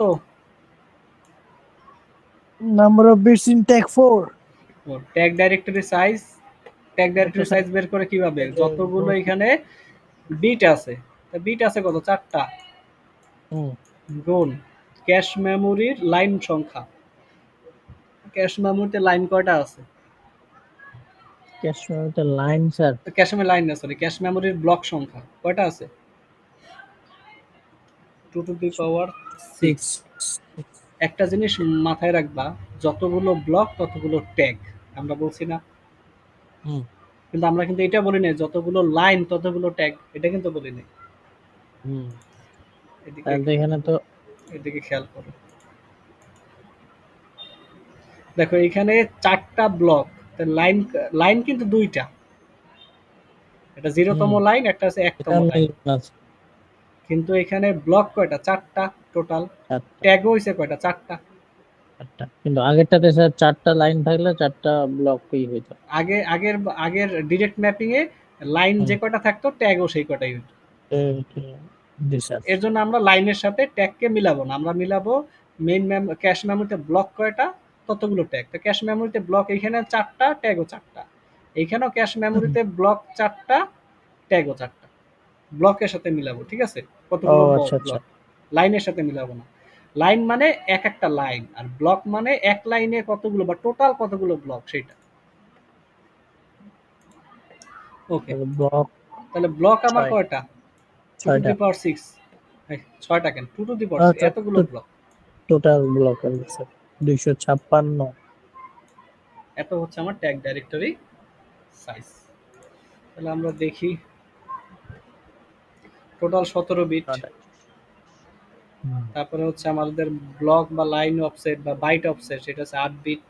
Number of bits in tag 4। Tag directory size বের করে কিভাবে? যতগুলো এখানে বিট আছে, তা বিট আছে কত? 4টা গুণ ক্যাশ মেমোরির লাইন সংখ্যা। ক্যাশ মেমোরিতে লাইন কয়টা আছে? ক্যাশ মেমোরিতে line sir. Cache memory line না, সরি, ক্যাশ মেমোরির ব্লক সংখ্যা কয়টা আছে? 2 টু দি পাওয়ার 6। একটা জিনিস মাথায় রাখবা, যতগুলো ব্লক ততগুলো ট্যাগ, আমরা বলছি না? কিন্তু আমরা কিন্তু এটা বলি নাই যতগুলো লাইন ততগুলো ট্যাগ, এটা কিন্তু বলি নাই। এখানে তো এদিকে খেয়াল করো, দেখো এখানে 4টা ব্লক, লাইন কিন্তু 2টা, এটা 0তম হুম লাইন, একটা আছে এটা 1তম লাইন। মিল আছে কিন্তু এখানে ব্লক কয়টা? 4টা টোটাল। চারটা ট্যাগও হইছে কয়টা? 4টা। চারটা কিন্তু আগেরটাতে স্যার চারটা লাইন থাকলে চারটা ব্লকই হইতো। আগের আগের ডিরেক্ট ম্যাপিং এ লাইন হুম যে কয়টা থাকতো ট্যাগও সেই কয়টাই হইতো। জি স্যার। এর জন্য আমরা লাইনের সাথে ট্যাগকে মিলাবো না, আমরা মিলাবো মেইন ক্যাশ মেমোরিতে ব্লক কয়টা ততগুলো ট্যাগ। তো ক্যাশ মেমোরিতে ব্লক এইখানে 4টা, ট্যাগও 4টা। এইখানেও ক্যাশ মেমোরিতে ব্লক 4টা, ট্যাগও 4টা। ব্লকের সাথে মিলাবো, ঠিক আছে? ও কতগুলো আচ্ছা আচ্ছা। ব্লক, লাইনের সাথে মিলাবো না। লাইন মানে এক একটা লাইন, আর ব্লক মানে এক লাইনে কতগুলো বা টোটাল কতগুলো ব্লক সেটা। ওকে, ব্লক তাহলে ব্লক আমার ছয় কয়টা? টু টু ছয়টা। The power six. ছয়টা কেন, two to the power six, এতগুলো ব্লক। টোটাল ব্লক আছে স্যার 256। এত হচ্ছে আমার ট্যাগ ডাইরেক্টরি সাইজ। তাহলে আমরা দেখি, টোটাল 17 বিট। ছয়টা। হুম, তারপরে হচ্ছে আমাদের ব্লক বা লাইন অফসেট বা বাইট অফসেট, সেটা হচ্ছে 8 বিট।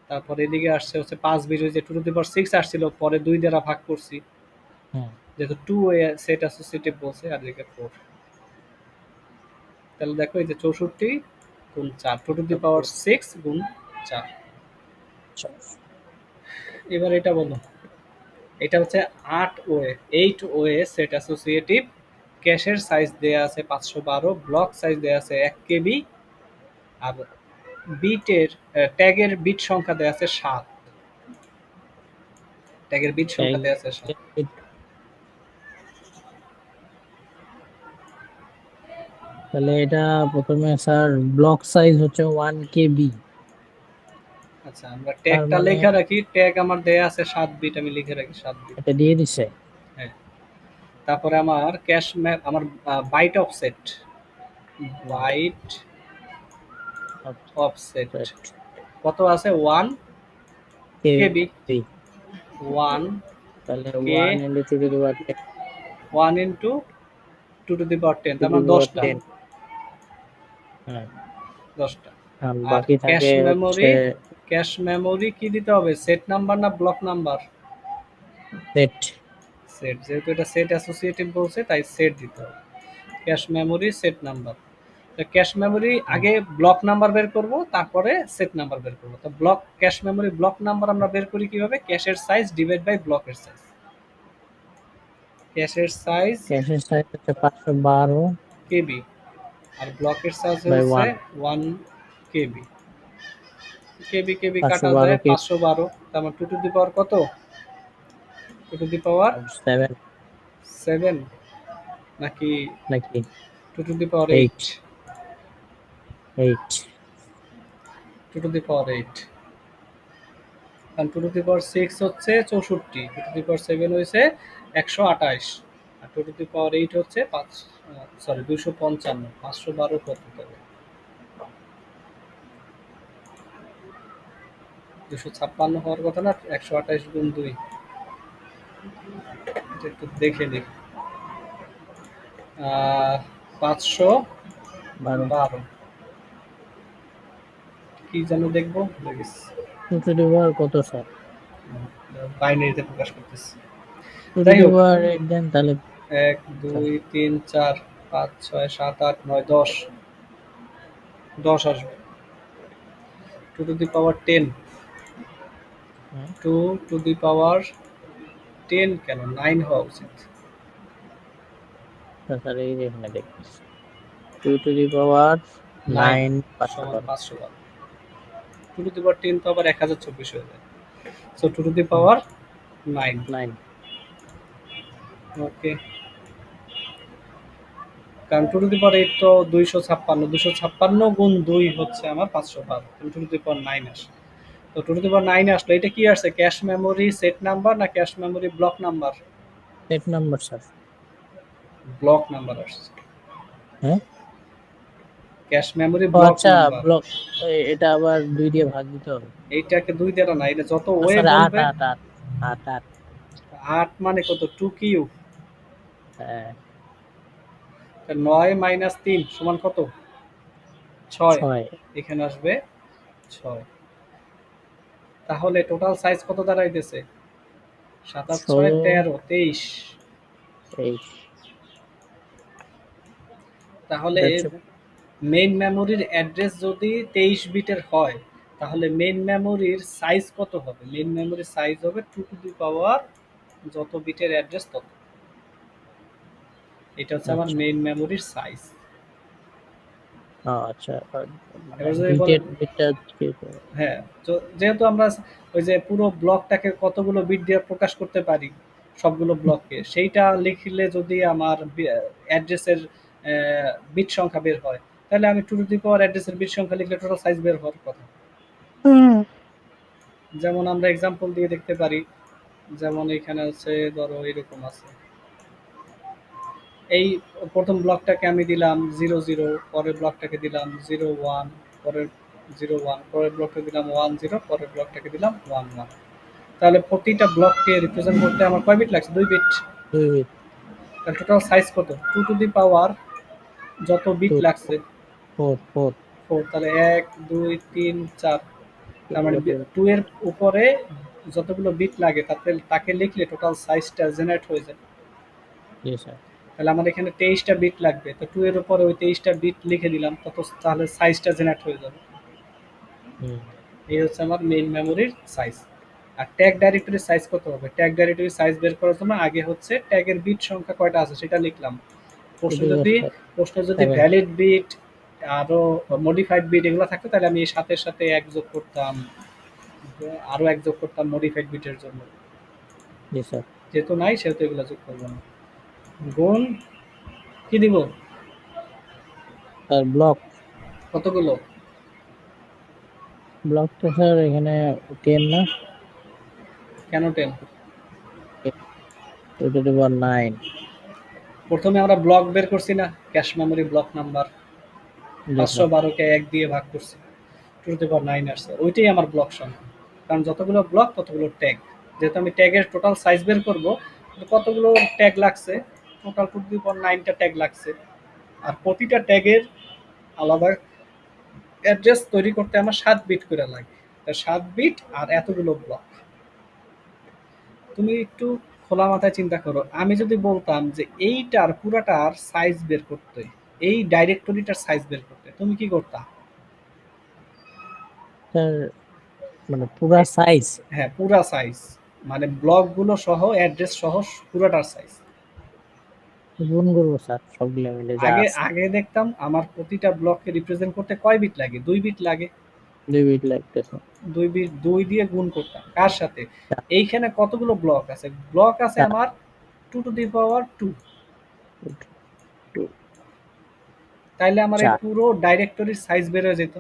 তারপর এদিকে আসছে হচ্ছে 5 বিট, ওই যে two to the power six আসছিল, পরে 2 দ্বারা ভাগ করছি, হুম, যেহেতু টু সেট অ্যাসোসিয়েটিভ বলছে, আর এদিকে 4। তাহলে দেখো এই যে 64 গুণ 4, টু টু দি পাওয়ার 6 গুণ 4। চার। এবার এটা বলো, এটা হচ্ছে 8 ওয়ে, 8 ওয়ে সেট অ্যাসোসিয়েটিভ। ক্যাশের সাইজ দেয়া আছে 512, ব্লক সাইজ দেয়া আছে 1 KB, আর বিটের ট্যাগের বিট সংখ্যা দেয়া আছে 7। ট্যাগের বিট সংখ্যা দেয়া আছে 7। তাহলে এটা প্রথমে স্যার ব্লক সাইজ হচ্ছে 1 KB। আচ্ছা, আমরা তার ট্যাগটা মানে লেখা রাখি, ট্যাগ আমার দেয়া আছে 7 বিট, আমি লিখে রাখি 7 বিট। এটা দিয়ে দিছে। হ্যাঁ, তারপরে আমার ক্যাশ ম্যাপ, আমার বাইট অফসেট, বাইট অফসেট কত আছে? 1 KB। কেবি। 1 তাহলে কে 1 × 2^10 1 ইন্টু 2^10, টু তার দি মানে পাওয়ার 10টা। 10। হ্যাঁ 10টা। আর আর বাকি ক্যাশ থাকে হচ্ছে মেমোরি, ক্যাশ মেমোরি কি দিতে হবে? সেট নাম্বার না ব্লক নাম্বার? সেট। সেট, যেহেতু এটা সেট অ্যাসোসিয়েটিভ বলছে তাই সেট দিতে হবে। Cash memory set number. Cache memory আগে ব্লক নাম্বার বের করব, তারপরে সেট নাম্বার বের করব। তো block cash memory block number আমরা বের করি কিভাবে? ক্যাশের সাইজ ডিভাইড বাই ব্লকের সাইজ। ক্যাশের সাইজ ক্যাশের সাইজ হচ্ছে 512 কেবি, আর ব্লকের সাইজ বাই হচ্ছে 1। 1 কেবি। কেবি কেবি কাটা যায়, 512 512। তার মানে টু টু দি পাওয়ার কত? টু টু দি পাওয়ার 7 7, নাকি নাকি two to the power 8? 8? 8। Two to the power 8। কারণ টু টু দি পাওয়ার 6 হচ্ছে 64, টু টু দি পাওয়ার 7 হয়েছে 128, আর টু টু দি পাওয়ার 8 হচ্ছে 255। 512 কত তবে? 256 হওয়ার কথা না? 128 গুণ 2, এটা একটু দেখে নিই। 12 512 কি যেন দেখবো, ভুলে গেছি। টু টু দি পাওয়ার কত স্যার? বাইনারিতে প্রকাশ করতেছি। টু টু যাই দি হোক, পাওয়ার 8 দেন তাহলে 1 2 3 4 5 6 7 8 9 10, 10 আসবে। Two to the power 10, two to the power 10 কেন, 9 হওয়া উচিত। স্যার এই যে এখানে দেখতেছি 2 টু দি পাওয়ার 9 9 সমান 512। 512। টু টু দি পাওয়ার 10 তো আবার 1024 হয়ে যায়। So two to the power 9। 9। ওকে, কারণ টু টু দি পাওয়ার 8 তো 256, 256 গুণ 2 হচ্ছে আমার 512, টু টু দি পাওয়ার 9 আসে। তো টু টু দি পাওয়ার 9 আসলো, এটা কি আসছে? ক্যাশ মেমোরি সেট নাম্বার না cash memory block number? Set number sir. Block number আসছে। হ্যাঁ ক্যাশ মেমোরি ও ব্লক আচ্ছা নাম্বার। ব্লক। এটা আবার 2 দিয়ে ভাগ দিতে হবে। এইটাকে 2 দ্বারা না, এটা যত ওয়ে স্যার 8 বলবে। 8 8 8 8। 8 মানে কত? 2 কিউ। হ্যাঁ 9 মাইনাস 3 সমান কত? 6। 6। এখানে আসবে 6। তাহলে টোটাল সাইজ কত দাঁড়াইতেছে? 7 আর 6 16 13 23। 23 তাহলে এটা হচ্ছে মেইন মেমোরির অ্যাড্রেস যদি 23 বিটের হয়, তাহলে মেইন মেমোরির সাইজ কত হবে? মেইন মেমোরির সাইজ হবে 2 টু দি পাওয়ার যত বিটের অ্যাড্রেস তত। এটা হচ্ছে আমার আচ্ছা। মেইন মেমোরির সাইজ। আচ্ছা, মানে এবার যদি বলেন, বিটটা কি? হ্যাঁ, তো যেহেতু আমরা ওই যে পুরো ব্লকটাকে কতগুলো বিট দিয়ে প্রকাশ করতে পারি, সবগুলো ব্লককে, সেইটা লিখলে যদি আমার অ্যাড্রেসের বিট সংখ্যা বের হয়, তাহলে আমি টু টু দি পাওয়ার অ্যাড্রেসের বিট সংখ্যা লিখলে টোটাল সাইজ বের হওয়ার কথা। হুম। যেমন আমরা এক্সাম্পল দিয়ে দেখতে পারি, যেমন এখানে হচ্ছে ধরো এরকম আছে, এই প্রথম ব্লকটাকে আমি দিলাম 0 0, পরের ব্লকটাকে দিলাম 0 1, পরের 0 1, পরের ব্লকটা দিলাম 1 0, পরের ব্লকটাকে দিলাম 1 1। তাহলে প্রতিটা ব্লককে রিপ্রেজেন্ট করতে আমার কয় বিট লাগছে? 2 বিট। 2 বিট। তাহলে টোটাল সাইজ কত? টু টু দি পাওয়ার যত বিট 2 লাগছে 4 4 4, তাহলে 1 2 3 4। তার মানে 4। 2 এর উপরে যতগুলো বিট লাগে তাকে লিখলে টোটাল সাইজটা জেনারেট হয়ে যায়। জি স্যার। তাহলে আমার এখানে 23টা বিট লাগবে, তো 2 এর উপরে ওই 23টা বিট লিখে দিলাম, তাহলে সাইজটা জেনারেট হয়ে যাবে। হুম। এই হচ্ছে আমার মেইন মেমোরির সাইজ। আর ট্যাগ ডাইরেক্টরির সাইজ কত হবে? ট্যাগ ডাইরেক্টরির সাইজ বের করার জন্য আগে হচ্ছে ট্যাগের বিট সংখ্যা কয়টা আছে সেটা লিখলাম। প্রশ্ন এটা যদি প্রশ্ন যদি 7। ভ্যালিড বিট আরো মডিফাইড বিট এগুলো থাকতো, তাহলে আমি এর সাথে সাথে এক যোগ করতাম, আরো এক যোগ করতাম মডিফাইড বিটের জন্য। জি স্যার। যেহেতু নাই সেহেতু এগুলো যোগ করবো না। গুণ কি দিব? আর ব্লক কতগুলো? ব্লকটা স্যার এখানে 10 না? কেন 10? 2 to the power 9। প্রথমে আমরা ব্লক বের করছি না, ক্যাশ মেমোরি ব্লক নাম্বার জি স্যার। 512কে 1 দিয়ে ভাগ করছি, টু টু দি পাওয়ার 9 আসছে, ওইটাই আমার ব্লক সংখ্যা। কারণ যতগুলো ব্লক ততগুলো ট্যাগ। যেহেতু আমি ট্যাগের টোটাল সাইজ বের করবো, কতগুলো ট্যাগ লাগছে, total two to the power 9টা ট্যাগ লাগছে। আর প্রতিটা ট্যাগের আলাদা অ্যাড্রেস তৈরি করতে আমার 7 বিট করে লাগে। তা 7 বিট আর এতগুলো ব্লক। তুমি একটু খোলা মাথায় চিন্তা করো, আমি যদি বলতাম যে এইটার পুরাটার সাইজ বের করতে, এই ডাইরেক্টরিটার সাইজ বের করতে, তুমি কি করতা? স্যার মানে পুরা সাইজ হ্যাঁ, পুরা সাইজ, মানে ব্লকগুলো সহ অ্যাড্রেস সহ পুরাটার সাইজ। গুণ করবো স্যার সবগুলো মিলে যা আগে আছে। আগে দেখতাম আমার প্রতিটা ব্লককে রিপ্রেজেন্ট করতে কয় বিট লাগে? 2 বিট লাগে। 2 বিট লাগতেছে। 2 বিট 2 দিয়ে গুণ করতাম কার সাথে? এইখানে কতগুলো ব্লক আছে? ব্লক আছে চার। আমার টু টু দি পাওয়ার 2। 2 তাইলে আমার এই 4। পুরো ডাইরেক্টরির সাইজ বের হয়ে যেত।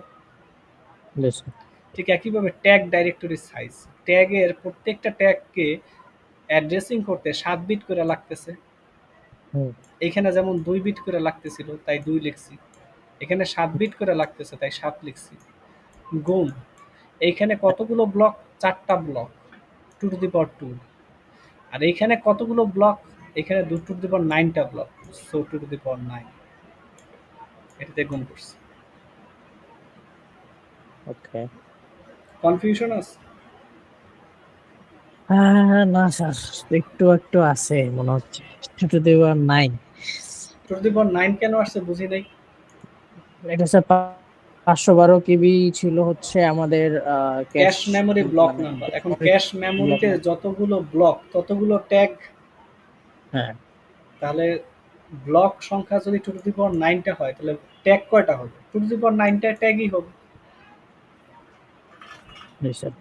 জি স্যার। ঠিক একইভাবে ট্যাগ ডাইরেক্টরির সাইজ, ট্যাগের প্রত্যেকটা ট্যাগকে অ্যাড্রেসিং করতে 7 বিট করে লাগতেছে। হুম। এখানে যেমন 2 বিট করে লাগতেছিল তাই 2 লিখছি, এখানে 7 বিট করে লাগতেছে তাই 7 লিখছি। গুণ, এইখানে কতগুলো ব্লক? 4টা block, two to the power 2। আর এইখানে কতগুলো ব্লক? এখানে 2 টু দি পাওয়ার 9টা block, so 2 to the power 9। এটাতে গুণ করছি। ওকে। কনফিউশন আছে? না স্যার, একটু একটু আছে মনে হচ্ছে। 2 to the power 9। 2 to the power 9 কেন আসছে বুঝি নাই। এটা স্যার 512 কেবি ছিল হচ্ছে আমাদের ক্যাশ, ক্যাশ মেমোরি ব্লক মানে নাম্বার। এখন ক্যাশ ব্লক মেমোরিতে না। যতগুলো ব্লক ততগুলো ট্যাগ। হ্যাঁ। তাহলে ব্লক সংখ্যা যদি টু টু দি পাওয়ার 9টা হয়, তাহলে ট্যাগ কয়টা হবে? টু টু দি পাওয়ার 9টা ট্যাগই হবে। জি স্যার।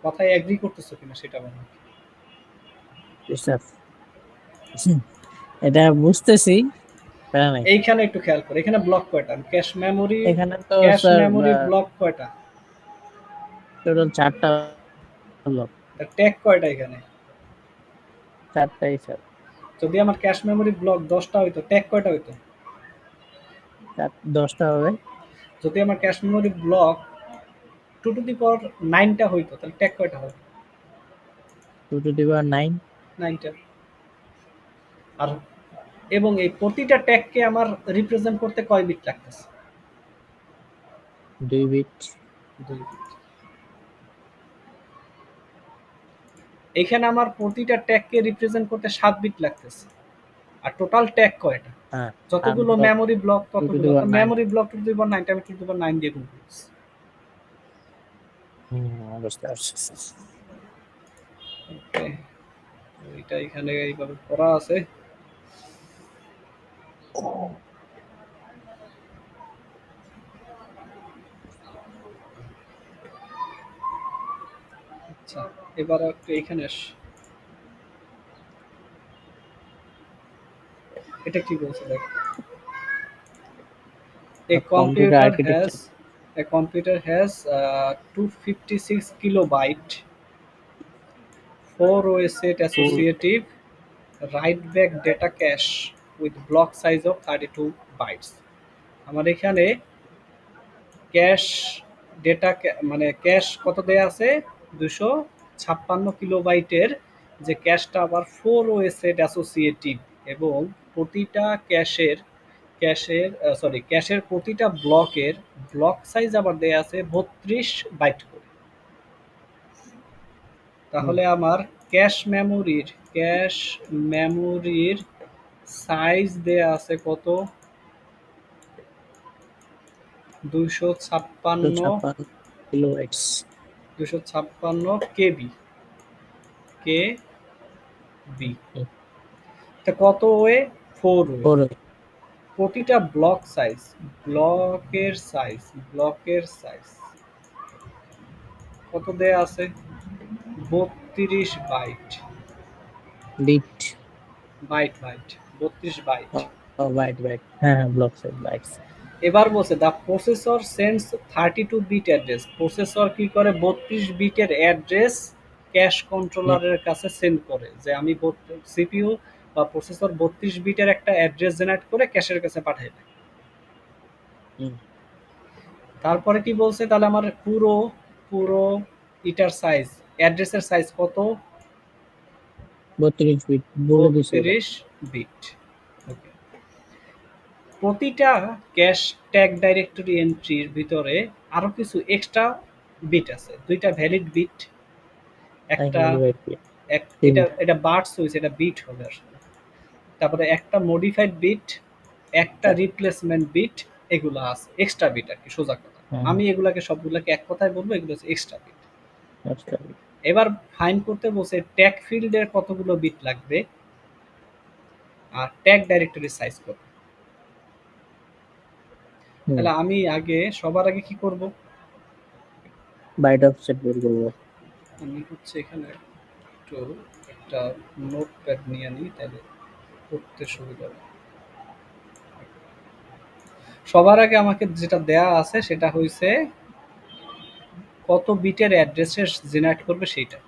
কথায় এগ্রি করতেছো কিনা সেটা বলো। জি স্যার। হুম, এটা বুঝতেছি। প্যারা নাই। এইখানে একটু খেয়াল করো, এখানে ব্লক কয়টা? ক্যাশ মেমোরি, এখানে তো ক্যাশ স্যার মেমোরি ব্লক কয়টা? টোটাল 4টা ব্লক। ট্যাগ কয়টা এখানে? 4টাই স্যার। যদি আমার ক্যাশ মেমোরি ব্লক 10টা হইতো, ট্যাগ কয়টা হইতো? 10টা হবে। যদি আমার cache memory block two to the power 9টা হইতো, তাহলে ট্যাগ কয়টা হবে? 2 to the power 9। 9টা। আর এবং এই প্রতিটা ট্যাগকে আমার রিপ্রেজেন্ট করতে কয় বিট লাগতেছে? 2 বিট। 2 বিট। এখানে আমার প্রতিটা ট্যাগকে রিপ্রেজেন্ট করতে 7 বিট লাগতেছে। আর টোটাল ট্যাগ কয়টা? হ্যাঁ যতগুলো মেমোরি ব্লক ততগুলো। তো 2 to the 9 memory block 2 to the power 9 টা আমি 2 to the power 9 দিয়ে গুণ করছি। বুঝতে পারছি। ওকে, এটা এখানে এইভাবে করা আছে। আচ্ছা, এবার একটু এখানে আস। এটা কি বলছে দেখ। A computer computer architecture has a computer has 256 kilobyte 4 OS set associative write back data cache with block size of 32 bytes. আমার এখানে ক্যাশ ডেটা মানে ক্যাশ কত দেয়া আছে? 256 কিলোবাইটের যে ক্যাশটা আবার 4 ওএস সেট অ্যাসোসিয়েটিভ, এবং প্রতিটা ক্যাশের প্রতিটা ব্লকের ব্লক সাইজ আবার দেয়া আছে 32 বাইট করে। তাহলে আমার ক্যাশ মেমোরির সাইজ দেয়া আছে কত? 256 কিলোবাইটস 256 কেবি। কেবি এটা কত ওয়ে? 4 ওয়ে। প্রতিটা ব্লকের সাইজ কত দেয়া আছে? 32 byte. Bit byte 32 byte. Byte হ্যাঁ ব্লক সাইজ বাইটস। এবার বলছে the processor sends 32 bit address. Processor কি করে? 32 বিটের অ্যাড্রেস ক্যাশ কন্ট্রোলারের কাছে সেন্ড করে, যে আমি সিপিইউ বা প্রসেসর 32 বিটের একটা অ্যাড্রেস জেনারেট করে ক্যাশের কাছে পাঠাই দেয়। তারপরে কি বলছে? তাহলে আমার পুরো ইটার সাইজ, অ্যাড্রেসের সাইজ কত? 32 বিট বলে দিছে। 32 বিট। ওকে, প্রতিটা ক্যাশ ট্যাগ ডাইরেক্টরি এন্ট্রির ভিতরে আরো কিছু এক্সট্রা বিট আছে, দুইটা ভ্যালিড বিট, একটা এটা বার্ডস হয়েছে, এটা বিট হবে আসলে। তারপরে একটা মডিফাইড বিট, একটা রিপ্লেসমেন্ট বিট, এগুলো আছে এক্সট্রা বিট আর কি, সোজা কথা। আমি এগুলাকে সবগুলাকে এক কথায় বলবো, এগুলো হচ্ছে এক্সট্রা বিট। এবার ফাইন্ড করতে বলছে ট্যাগ ফিল্ডের কতগুলো বিট লাগবে আর ট্যাগ ডাইরেক্টরি সাইজ কত। তাহলে আমি সবার আগে কি করব? বাইট অফসেট বের করব। আমি হচ্ছে এখানে একটু একটা নোটপ্যাড নিয়ে নিই, তাহলে করতে সুবিধা হবে। সবার আগে আমাকে যেটা দেয়া আছে সেটা হইছে কত বিটের অ্যাড্রেসের জেনারেট করবে সেইটা।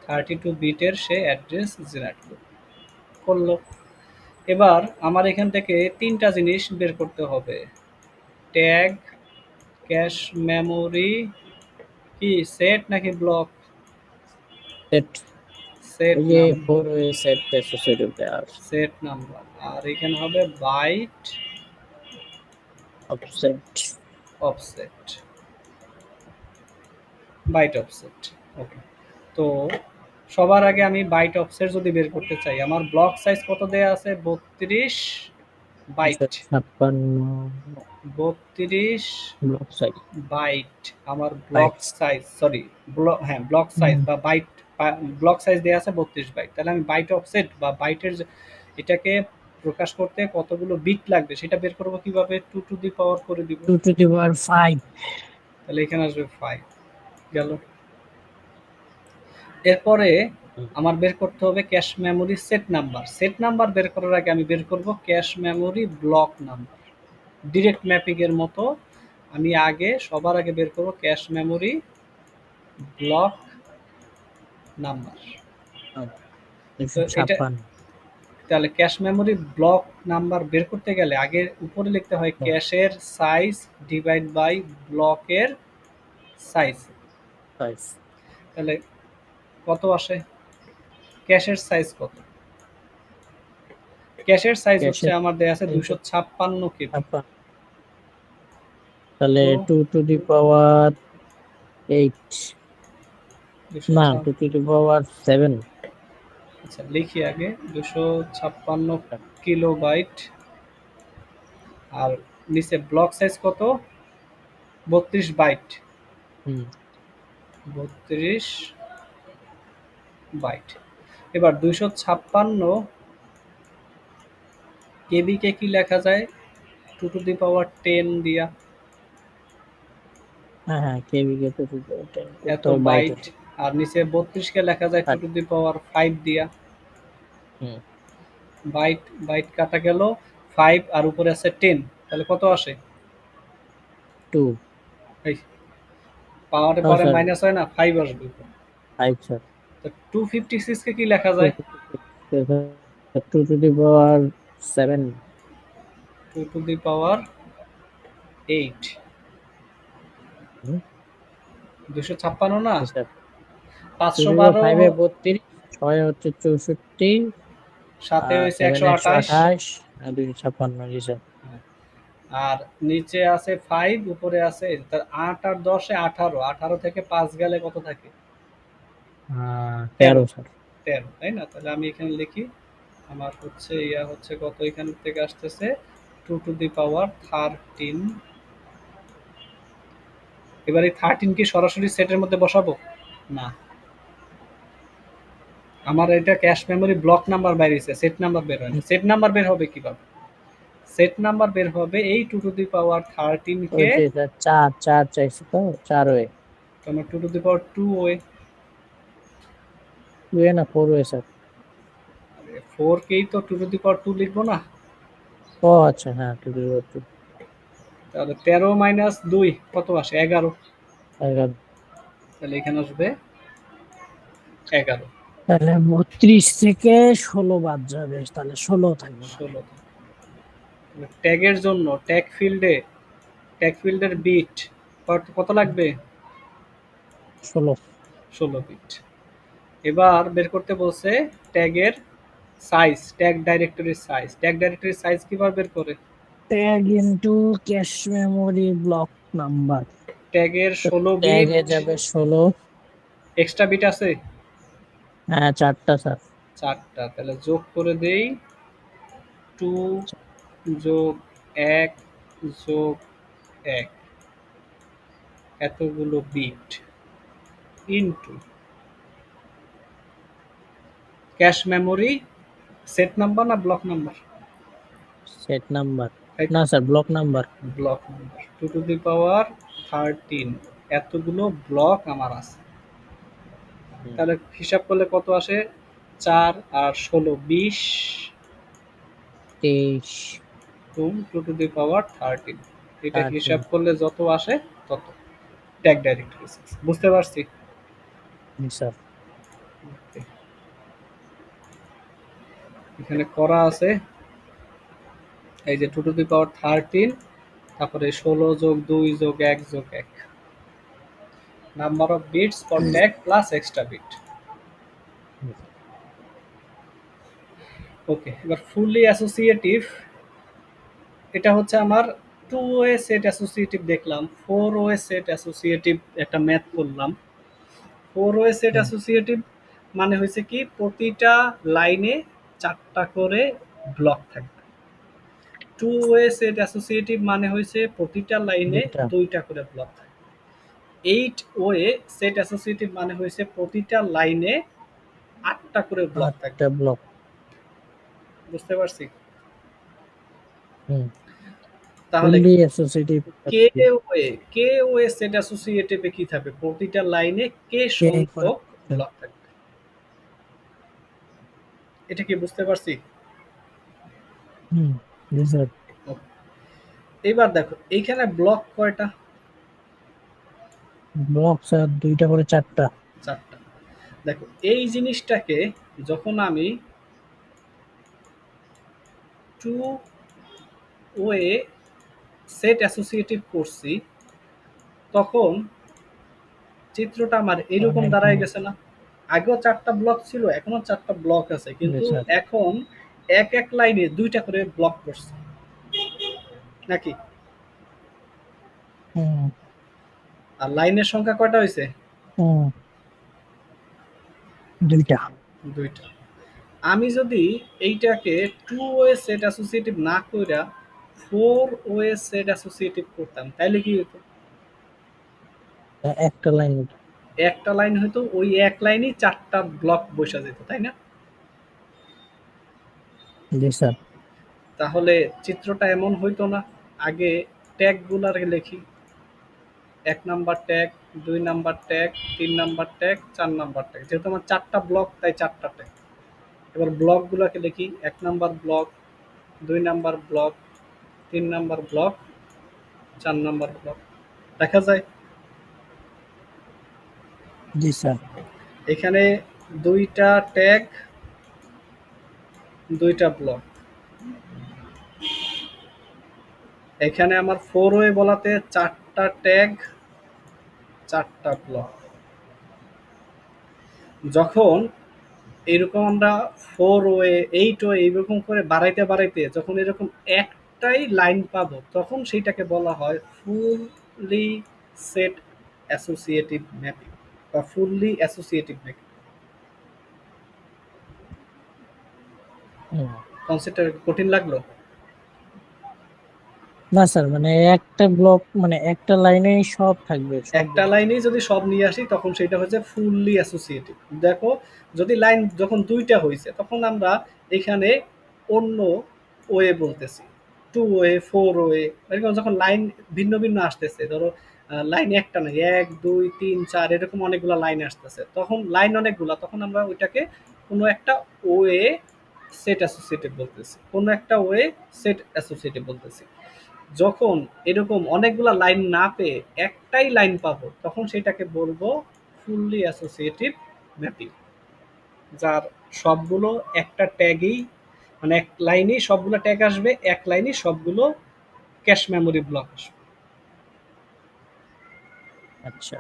32 বিটের সে অ্যাড্রেস জেনারেট করলো। এবার আমার এখান থেকে তিনটা জিনিস বের করতে হবে। ট্যাগ, ক্যাশ মেমোরি, কি সেট নাকি ব্লক? Set number. আর এখানে হবে বাইট অফসেট। ওকে, তো সবার আগে আমি বাইট অফসেট যদি বের করতে চাই, আমার ব্লক সাইজ কত দেয়া আছে? 32 বাইট। 32 বাইট আমার ব্লক সাইজ, ব্লক সাইজ বা বাইট, ব্লক সাইজ দেয়া আছে 32 বাইট। তাহলে আমি বাইট অফসেট বা বাইটের এটাকে প্রকাশ করতে কতগুলো বিট লাগবে সেটা বের করব কিভাবে? 2 টু দি পাওয়ার করে দিব। 2 to the power 5। তাহলে এখানে আসবে 5 গেল। এরপরে আমার বের করতে হবে cash memory set number. Set number বের করার আগে আমি বের করব cash memory block number. Direct mapping এর মতো আমি সবার আগে বের করব ক্যাশ মেমোরি ব্লক নাম্বার। তাহলে ক্যাশ মেমোরি ব্লক নাম্বার বের করতে গেলে আগে উপরে লিখতে হয় ক্যাশের সাইজ ডিভাইড বাই ব্লকের সাইজ। তাহলে কত আসে? ক্যাশের সাইজ কত? ক্যাশের সাইজ হচ্ছে আমার দেয়া আছে 256 কেবি। তাহলে 2 to the power 8 না 256 2 to the power 7 আচ্ছা লিখি আগে 256 কিলোবাইট। আর নিচে ব্লক সাইজ কত? 32 বাইট। হুম 32 বাইট। এবার 256 কেবি কে কি লেখা যায় 2 টু দি পাওয়ার 10 দিয়া? হ্যাঁ হ্যাঁ কেবি কে তো 10 করতে এত হবে বাইটে। বাইট। আর নিচে 32 কে লেখা যায় 2 টু দি পাওয়ার 5 দিয়া। হুম বাইট বাইট কাটা গেল 5 আর উপরে আছে 10, তাহলে কত আসে? 2 এই পাওয়ারে ও পরে স্যার মাইনাস হয় না, 5 আসবে। 5 স্যার তো 256 কে কি লেখা যায়? 2 to the power 7 2 to the power 8। হুম 256 না, স্যার 2 to the 512 5 এ 32 6 হচ্ছে 64 সাথে আর হয়েছে 7 128। 128 আর 256 জি স্যার। আর নিচে আছে 5, উপরে আছে তার 8 আর 10 এ 18, 18 থেকে 5 গেলে কত থাকে? 13। 13 স্যার। 13 তাই না? তাহলে আমি এখানে লিখি আমার হচ্ছে হচ্ছে কত এখান থেকে আসতেছে 2 টু দি পাওয়ার 13। এবার এই 13 কি সরাসরি সেটের মধ্যে বসাবো? না, আমার এটা ক্যাশ মেমোরি ব্লক নাম্বার বাইরেছে, সেট নাম্বার বের হয় না। সেট নাম্বার বের হবে কিভাবে? সেট নাম্বার বের হবে এই 2 টু দি পাওয়ার 13 ওই কে যে স্যার 4 4 চাইছে তো 4 ওয়ে তোমার 2 to the power 2 way 2 way না 4 ওয়ে স্যার। 4 কেই তো 2 টু দি পাওয়ার 2 লিখবো না? ও আচ্ছা হ্যাঁ 2 to the power 2 তাহলে 13 মাইনাস 2 কত আসে? 11। 11 তাহলে এখানে আসবে 11। তাহলে 32 থেকে 16 বাদ যাবে তাহলে 16 থাকবে। 16। ট্যাগের জন্য ট্যাগ ফিল্ডের বিট কত লাগবে? 16 16 বিট। এবার বের করতে বলছে ট্যাগের সাইজ, ট্যাগ ডাইরেক্টরির সাইজ কিভাবে বের করে? Tag into cache memory block number. ট্যাগের তো 16 বিট। ট্যাগে যাবে 16। এক্সট্রা বিট আছে হ্যাঁ 4টা স্যার। 4টা, তাহলে যোগ করে দেই 2 যোগ 1 যোগ 1 এতগুলো bit into cache memory set number না ব্লক নাম্বার? সেট নাম্বার তাই না sir block number. Block number 2 to the power 13 এতগুলো ব্লক আমার আছে। তাহলে হিসাব করলে কত আসে? 4 আর 16 20 23 গুণ 2 টু দি পাওয়ার 13। এটা 13 হিসাব করলে যত আসে তত ট্যাগ ডাইরেক্টরি। বুঝতে পারছি? স্যার। এখানে করা আছে এই যে 2 টু দি পাওয়ার 13, তারপরে 16 যোগ 2 যোগ 1 যোগ 1 number of bits for tag plus extra bit. Okay, এবার ফুললি অ্যাসোসিয়েটিভ এটা হচ্ছে আমার 2 ওয়ে সেট অ্যাসোসিয়েটিভ দেখলাম, 4 ওয়ে সেট অ্যাসোসিয়েটিভ একটা ম্যাথ করলাম। 4 ওয়ে সেট অ্যাসোসিয়েটিভ মানে হয়েছে কি প্রতিটা লাইনে 4টা করে ব্লক থাকবে। 2 ওয়ে সেট অ্যাসোসিয়েটিভ মানে হয়েছে প্রতিটা লাইনে 2টা করে ব্লক থাকবে। 8 ওয়ে সেট অ্যাসোসিয়েটিভ মানে হয়েছে প্রতিটা লাইনে 8টা করে ব্লক থাকবে। 8টা ব্লক। বুঝতে পারছি? হুম তাহলে ফুললি অ্যাসোসিয়েটিভ কে ওয়ে সেট অ্যাসোসিয়েটিভে কি থাকবে? প্রতিটা লাইনে কে কে করে। সংখ্যক ব্লক থাকবে। এটা কি বুঝতে পারছি? হুম জি স্যার। এবার দেখো এইখানে ব্লক কয়টা? ব্লক স্যার 2টা করে 4টা। 4টা। দেখো এই জিনিসটাকে যখন আমি 2 ওয়ে সেট অ্যাসোসিয়েটিভ করছি তখন চিত্রটা আমার এরকম দাঁড়ায় গেছে না? আগেও 4টা ব্লক ছিল, এখনো 4টা ব্লক আছে, কিন্তু এখন এক এক লাইনে 2টা করে ব্লক করছে নাকি? হুম আর লাইনের সংখ্যা কয়টা হয়েছে? হুম দুইটা। দুইটা। আমি যদি এইটাকে টু ওয়ে সেট অ্যাসোসিয়েটিভ না কইরা ফোর ওয়ে সেট অ্যাসোসিয়েটিভ করতাম তাইলে কি হতো? একটা লাইন। একটা লাইন হয়তো ওই এক লাইনেই চারটা ব্লক বসা যেত, তাই না? জি স্যার। তাহলে চিত্রটা এমন হইতো না? আগে ট্যাগ গুলার লিখি, ১ number tag, ২ number tag, ৩ number tag, ৪ number tag. যেহেতু আমার ৪ টা ব্লক তাই ৪ টা ট্যাগ। এবার ব্লকগুলোকে লিখি, ১ number block, ২ number block, ৩ number block, ৪ number block. দেখা যায়? জি স্যার। এখানে ২ টা ট্যাগ, ২ টা ব্লক। এখানে আমার 4 ওয়ে বলাতে ৪ টা ট্যাগ, ৪ টা ব্লক। যখন এরকম আমরা 4 ওয়ে, 8 ওয়ে এরকম করে বাড়াইতে, বাড়াইতে যখন এরকম একটাই লাইন পাবো, তখন সেইটাকে বলা হয় ফুললি সেট অ্যাসোসিয়েটিভ ম্যাপিং বা ফুললি অ্যাসোসিয়েটিভ ম্যাপিং। হুম। কনসেপ্টটা কঠিন লাগলো? না স্যার, মানে একটা ব্লক মানে একটা লাইনেই সব থাকবে, একটা সবগুলো। লাইনেই যদি সব নিয়ে আসি তখন সেটা হচ্ছে ফুললি অ্যাসোসিয়েটিভ। দেখো, যদি লাইন যখন ২ টা হইছে তখন আমরা এখানে অন্য ওয়ে বলতেছি। 2 ওয়ে, 4 ওয়ে এরকম যখন লাইন ভিন্ন, ভিন্ন আসতেছে, ধরো লাইন একটা নাই, ১, ২, ৩, ৪ এরকম অনেকগুলা লাইন আসতেছে। তখন লাইন অনেকগুলা, তখন আমরা ওইটাকে কোনো একটা ওয়ে সেট অ্যাসোসিয়েটিভ বলতেছি। কোনো একটা ওয়ে সেট অ্যাসোসিয়েটিভ বলতেছি। যখন এরকম অনেকগুলা লাইন না পেয়ে একটাই লাইন পাবো, তখন সেটাকে বলবো ফুললি অ্যাসোসিয়েটিভ ম্যাপিং, যার সবগুলো একটা ট্যাগেই, মানে এক লাইনেই সবগুলো ট্যাগ আসবে, এক লাইনেই সবগুলো ক্যাশ মেমোরি ব্লক আসবে। আচ্ছা।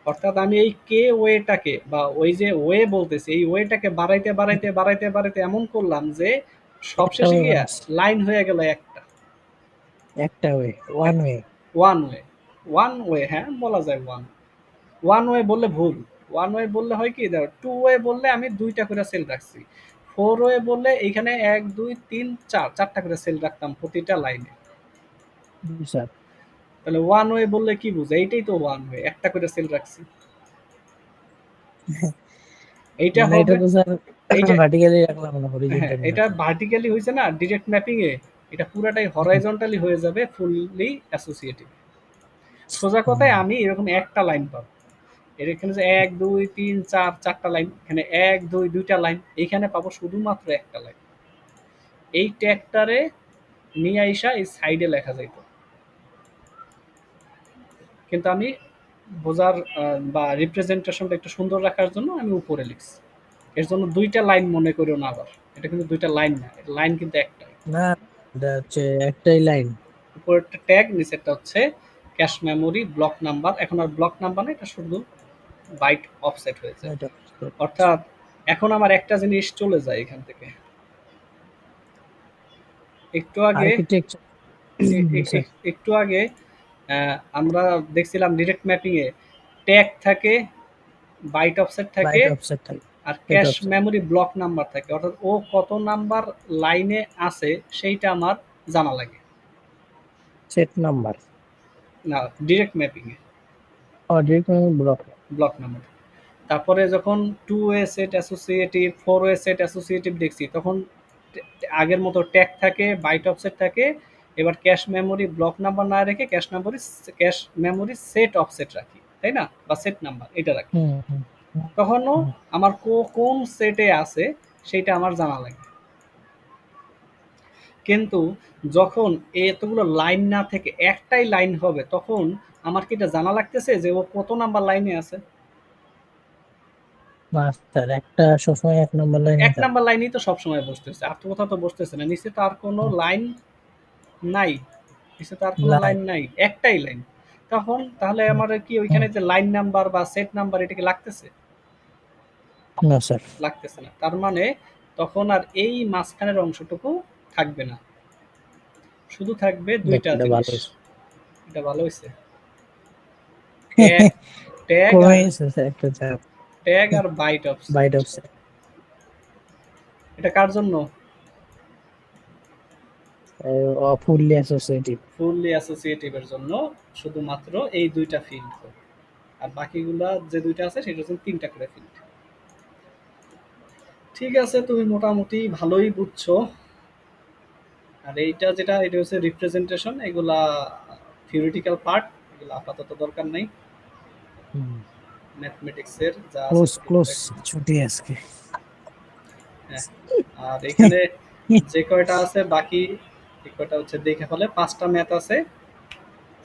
অর্থাৎ আমি এই কে ওয়েটাকে বা ওই যে ওয়ে বলতেছি, এই ওয়েটাকে বাড়াইতে, বাড়াইতে, বাড়াইতে, বাড়াইতে এমন করলাম যে একটা সবশেষে ওয়ে গিয়া বানাচ্ছি। লাইন হয়ে গেল একটা। একটা way, one way. One way, one way, হ্যাঁ বলা যায় ওয়ান। ওয়ান ওয়ে বললে ভুল। ওয়ান ওয়ে বললে হয় কি, দেখো টু ওয়ে বললে আমি দুইটা করে সেল রাখছি। ফোর ওয়ে বললে এইখানে ১, ২, ৩, ৪ চারটা করে সেল রাখতাম প্রতিটা লাইনে। জি স্যার। তাহলে ওয়ান ওয়ে বললে কি বুঝে? এইটাই তো ওয়ান ওয়ে, একটা করে সেল রাখছি। এইটা মানে এটা হবে, তো স্যার এই যে, ভার্টিক্যালি রাখলাম না, হ্যাঁ হরিজন্টালি এটা রাখলাম। ভার্টিক্যালি হয়েছে না ডিরেক্ট ম্যাপিং এ, এটা পুরাটাই হুম। হরাইজন্টালি হয়ে যাবে ফুললি অ্যাসোসিয়েটিভ। সোজা কথায় হুম। আমি এরকম একটা লাইন পাবো। এর এখানে যে ১, ২, ৩, ৪ চারটা লাইন, এখানে ১, ২ দুইটা লাইন, এইখানে পাবো শুধুমাত্র একটা লাইন। এই ট্যাগটারে নিয়ে আইসা এই সাইডে লেখা যাইত, কিন্তু আমি বোঝার বা রিপ্রেজেন্টেশনটা একটু সুন্দর রাখার জন্য আমি উপরে লিখছি। এর জন্য দুইটা লাইন মনে করিও না আবার, এটা কিন্তু দুইটা লাইন না, লাইন কিন্তু একটাই। না, এটা হচ্ছে একটাই লাইন। উপরেরটা ট্যাগ, নিচেরটা হচ্ছে ক্যাশ মেমোরি ব্লক নাম্বার। এখন আর ব্লক নাম্বার না, এটা শুধু বাইট অফসেট হয়ে যায়। এটা অর্থাৎ এখন আমার একটা জিনিস চলে যায় এখান থেকে। একটু আগে আর্কিটেকচার। জি স্যার। একটু আগে আমরা দেখছিলাম ডিরেক্ট ম্যাপিং এ ট্যাগ থাকে, বাইট অফসেট থাকে, বাইট অফসেট থাকে। আর set cache offset. Memory block number থাকে। অর্থাৎ ও কত নাম্বার লাইনে আছে সেইটা আমার জানা লাগে। Set number. না, ডিরেক্ট ম্যাপিং এ ডিরেক্ট ব্লক। Block number. তারপরে যখন two way set associative, four way set associative দেখছি, তখন আগের মতো ট্যাগ থাকে, বাইট অফসেট থাকে। এবার ক্যাশ মেমোরি ব্লক নাম্বার না রেখে ক্যাশ মেমোরি সেট অফসেট রাখি, তাই না? বা সেট নাম্বার এটা রাখি। হুম হুম হুম, তখনও হুম। আমার কোন সেটে আছে সেইটা আমার জানা লাগে। কিন্তু যখন এতগুলো লাইন না থেকে একটাই লাইন হবে, তখন আমার কি এটা জানা লাগতেছে যে ও কত নাম্বার লাইনে আছে? না স্যার, একটা সবসময় এক নম্বর লাইনে এক থাকে। নাম্বার লাইনেই তো সবসময় বসতেছে, আর তো কোথাও তো বসতেছে না। নিচে তো আর কোনো হুম, লাইন নাই, নিচে তো আর কোনো নাই। লাইন নাই, একটাই লাইন। তখন তাহলে হুম, আমার কি হুম। ওইখানে যে লাইন নাম্বার বা সেট নাম্বার এটা কি লাগতেছে? না স্যার। লাগতেছে না। তার মানে তখন আর এই মাঝখানের অংশটুকু থাকবে না, শুধু থাকবে দেখ, দুইটা এটা জিনিস। ভালো হয়েছে। এটা ভালো হয়েছে। ট্যাগ, ট্যাগ কমে আর গেছে স্যার একটা চাপ। ট্যাগ আর বাইট অফসেট। বাইট অফসেট এটা কার জন্য? Fully associative. ফুললি অ্যাসোসিয়েটিভের জন্য শুধুমাত্র এই দুইটা ফিল্ড, আর বাকিগুলা যে দুইটা আছে সেটার জন্য 3টা করে ফিল্ড। ঠিক আছে, তুমি মোটামুটি ভালোই বুঝছো। আর এইটা যেটা এটা হচ্ছে রিপ্রেজেন্টেশন, এগুলা থিওরিটিক্যাল পার্ট, এগুলো আপাতত দরকার নাই। ম্যাথমেটিক্সের যা আছে ক্লোজ ছুটি আজকে। হ্যাঁ, আর এখানে যে কয়টা আছে বাকি এই কয়টা হচ্ছে দেখে ফেলে। 5টা ম্যাথ আছে,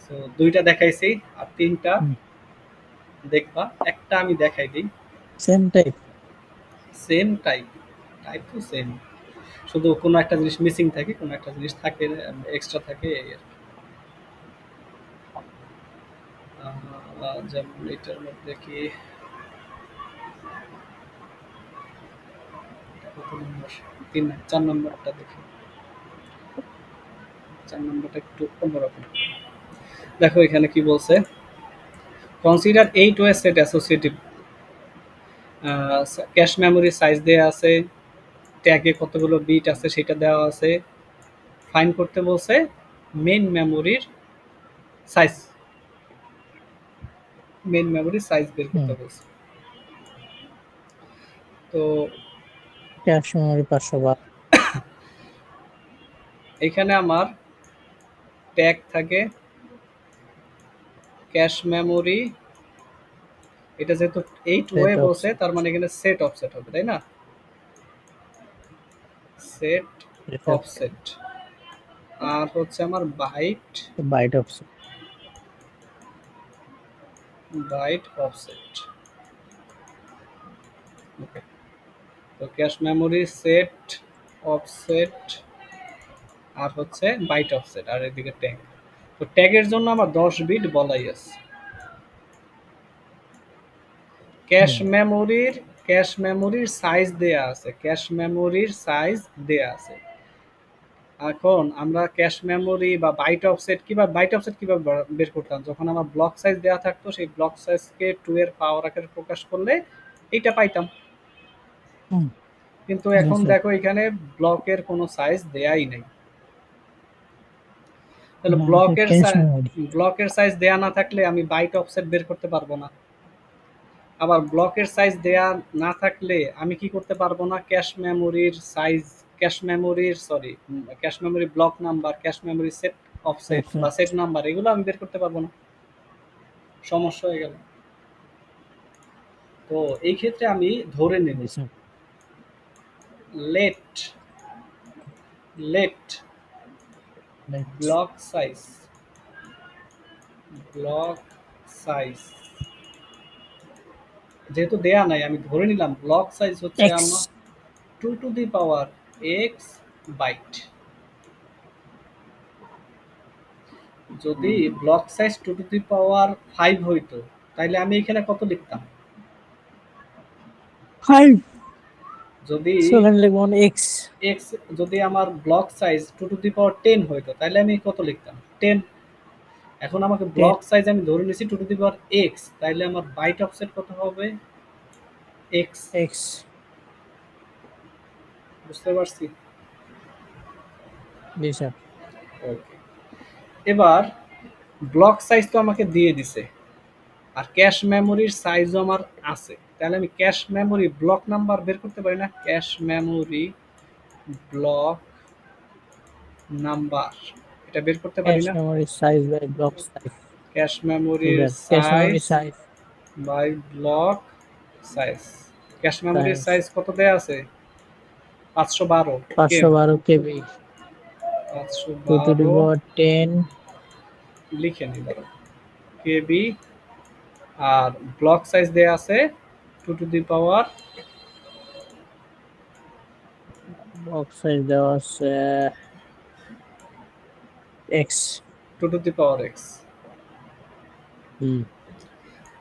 তো 2টা দেখাইছি আর 3টা দেখবা। একটা আমি দেখাই দিই। সেম টাইপ টাইপ তো সেম, শুধু কোনো একটা জিনিস মিসিং থাকে, কোনো একটা জিনিস থাকে এক্সট্রা থাকে এই আর কি। যেমন এটার মধ্যে কি কত নম্বর? 4 নম্বরটা দেখি। 4 নম্বরটা একটু অন্যরকম। দেখো এখানে কি বলছে, consider 8 way set associative. Cache memory size দেওয়া আছে, ট্যাগে কতগুলো বিট আছে সেটা দেওয়া আছে। ফাইন্ড করতে বলছে মেইন মেমোরির সাইজ, বের করতে বলছে। তো ক্যাশ মেমোরি 512। এখানে আমার ট্যাগ থাকে, ক্যাশ মেমোরি, এটা যেহেতু 8 ওয়ে বলছে তার মানে এখানে সেট অফসেট হবে, তাই না? Set offset. আর হচ্ছে আমার বাইট অফসেট। ওকে, তো ক্যাশ মেমোরি সেট অফসেট আর হচ্ছে বাইট অফসেট, আর এদিকে ট্যাগ। তো ট্যাগের জন্য আমার 10 বিট বলাই আছে। ক্যাশ মেমোরির সাইজ দেয়া আছে। এখন আমরা ক্যাশ মেমোরি বা বাইট অফসেট কিভাবে বের করতাম? যখন আমার ব্লক সাইজ দেওয়া থাকতো, সেই ব্লক সাইজকে 2 এর পাওয়ার আকারে প্রকাশ করলে এইটা পাইতাম। কিন্তু এখন দেখো এখানে ব্লকের কোনো সাইজ দেয়াই নাই, তাহলে ব্লকের সাইজ দেয়া না থাকলে আমি বাইট অফসেট বের করতে পারবো না। আবার ব্লকের সাইজ দেয়া না থাকলে আমি কি করতে পারবো না, cash memory block number, cash memory set offset বা সেট নাম্বার, এগুলো আমি বের করতে পারবো না, সমস্যা হয়ে গেল। তো এই ক্ষেত্রে আমি ধরে নেব লেট ব্লক সাইজ যেহেতু দেয়া নাই, আমি ধরে নিলাম ব্লক সাইজ হচ্ছে আমার 2 to the power x byte. যদি block size 2 to the power 5 হইতো, তাইলে আমি এখানে কত লিখতাম? 5। যদি x যদি আমার block size 2 to the power 10 হইতো, তাইলে আমি কত লিখতাম? 10। এখন আমাকে ব্লক সাইজ আমি ধরে নিয়েছি 2 টু দি পাওয়ার x, তাইলে আমার বাইট অফসেট কত হবে? x। বুঝতে পারছি? ওকে, এবার ব্লক সাইজ তো আমাকে দিয়ে দিছে, আর ক্যাশ মেমোরির সাইজও আমার আছে, তাহলে আমি ক্যাশ মেমোরি ব্লক নাম্বার বের করতে পারি না? ক্যাশ মেমোরি ব্লক নাম্বার, এটা বের করতে পারি না? ক্যাশ মেমোরির size by block size. Cache মেমোরির সাইজ কত দেয়া আছে? 512 কেবি। 512 লিখে নিই দাঁড়াও, কেবি। আর ব্লক সাইজ দেয়া আছে 2 to the power, block size দেওয়া আছে x 2 to the power x।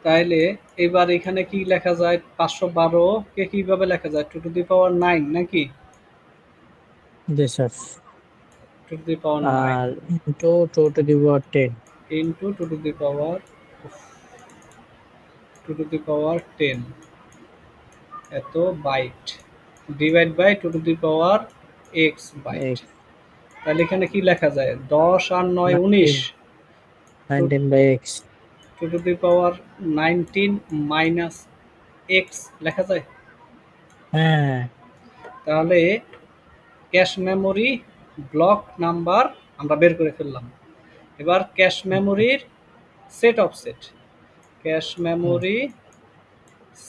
তাইলে এবার এখানে কি লেখা যায়? 512 কে কিভাবে লেখা যায়? 2 টু দি পাওয়ার 9 নাকি? জি স্যার। 2 টু দি পাওয়ার 9 আর into 2 to the power 10 into 2 to the power 10। এত byte divide by 2 to the power x byte. x তাহলে এখানে কি লেখা যায়? 10 আর 9 19, 19 by x 2 to the power 19 minus x লেখা যায়। হ্যাঁ তাহলে ক্যাশ মেমোরি ব্লক নাম্বার আমরা বের করে ফেললাম। এবার ক্যাশ মেমোরির set offset, cache memory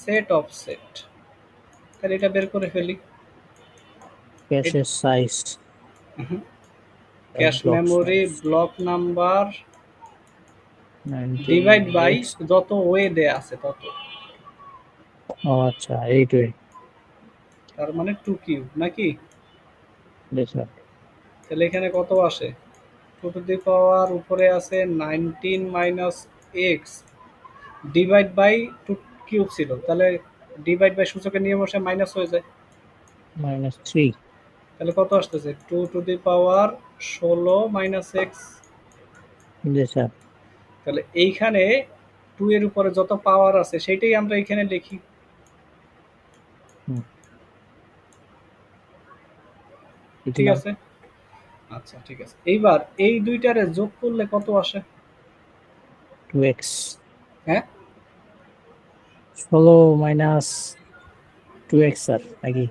set offset, তাহলে এটা বের করে ফেলি। ক্যাশের size cache block memory size block number 19 divide by x যত ওয়ে দেয়া আছে তত, ও আচ্ছা এইটাই তার মানে 2 কিউব নাকি? দেখলাম তাহলে এখানে কত আসে? 2 টু দি পাওয়ার উপরে আছে 19 minus x divide by 2 cube ছিল, তাহলে ডিভাইড বাই সূচকের নিয়ম অনুসারে মাইনাস হয়ে যায়। -3 তাহলে কত আসতেছে? 2 to the power 16 minus x. G sir তাহলে এইখানে 2 এর উপরে যত পাওয়ার আছে সেটাই আমরা এখানে লিখি। ঠিক আছে, আচ্ছা ঠিক আছে। এইবার এই দুইটারে যোগ করলে কত আসে? 2x হ্যাঁ 16 মাইনাস 2x স্যার নাকি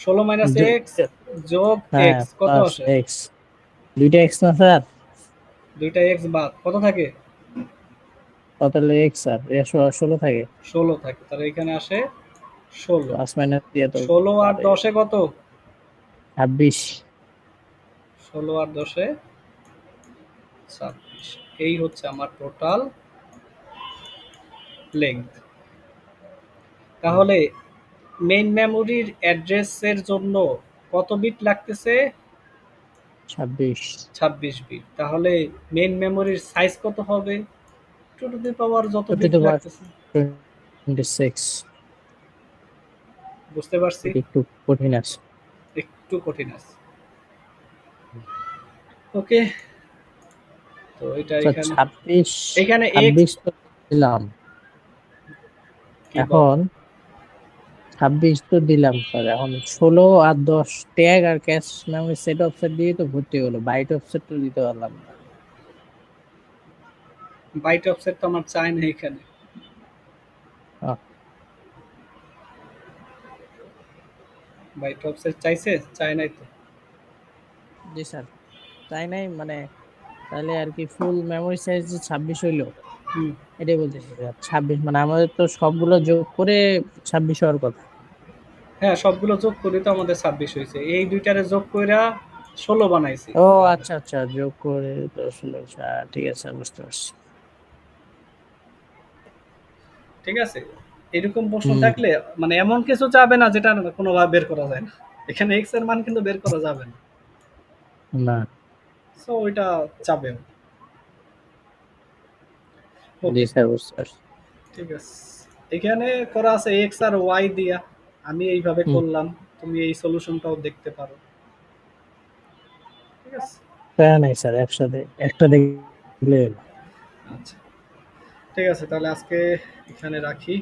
16 মাইনাস এক্স যোগ হ্যাঁ এক্স কত প্লাস আসে? x দুইটা x না স্যার দুইটা এক্স বাদ কত থাকে? তাহলে x স্যার 16 থাকে 16 থাকে, তাহলে এখানে আসে 16। প্লাস মাইনাস দিয়ে তো 16 আর পারে 10 এ কত? 26 16 আর 10 এ 26। এই হচ্ছে আমার টোটাল লেংথ। তাহলে মেইন মেমোরির অ্যাড্রেসের জন্য কত বিট লাগতেছে? 26 26 বিট। তাহলে মেইন মেমোরির সাইজ কত হবে? 2 টু দি পাওয়ার যত to বিট the power লাগতেছে। 26 বুঝতে পারছি? এটা একটু কঠিন আছে একটু কঠিন আছে। ওকে, তো এটা আচ্ছা এখানে 26 এখানে এক্স 26 তো দিলাম কি বল? এখন 26 তো দিলাম স্যার এখন 16 আর 10 ট্যাগ আর ক্যাশ মেমোরি সেট অফসেট দিয়ে তো ভর্তি হলো বাইট অফসেট তো দিতে পারলাম না বাইট অফসেট তো আমার চাই না এখানে। আহ, বাইট অফসেট চাইছে? চাই নাই তো। জি স্যার তাই নাই মানে তাহলে আর কি ফুল মেমোরি সাইজ 26 হইলো হুম, এটাই বলতেছি স্যার 26 মানে আমাদের তো সবগুলো যোগ করে 26 হওয়ার কথা হ্যাঁ সবগুলো যোগ করে তো আমাদের 26 হয়েছে, এই দুইটারে যোগ কইরা 16 বানাইছি। ও আচ্ছা আচ্ছা যোগ করে তো 16 ঠিক আছে স্যার বুঝতে পারছি ঠিক আছে, এরকম প্রশ্ন হুম থাকলে মানে এমন কিছু চাবে না যেটা কোনোভাবে বের করা যায় না। এখানে এক্স এর মান কিন্তু বের করা যাবে না, না সো ওইটা চাবে। জি ওকে, স্যার বুঝতে পারছি ঠিক আছে। এখানে করা আছে এক্স আর ওয়াই দিয়া, আমি এইভাবে হুম করলাম, তুমি এই সলিউশনটাও দেখতে পারো। ঠিক আছে, প্যারা নাই স্যার একসাথে একটা দেখলে হলো। আচ্ছা ঠিক আছে, তাহলে আজকে এখানে রাখি।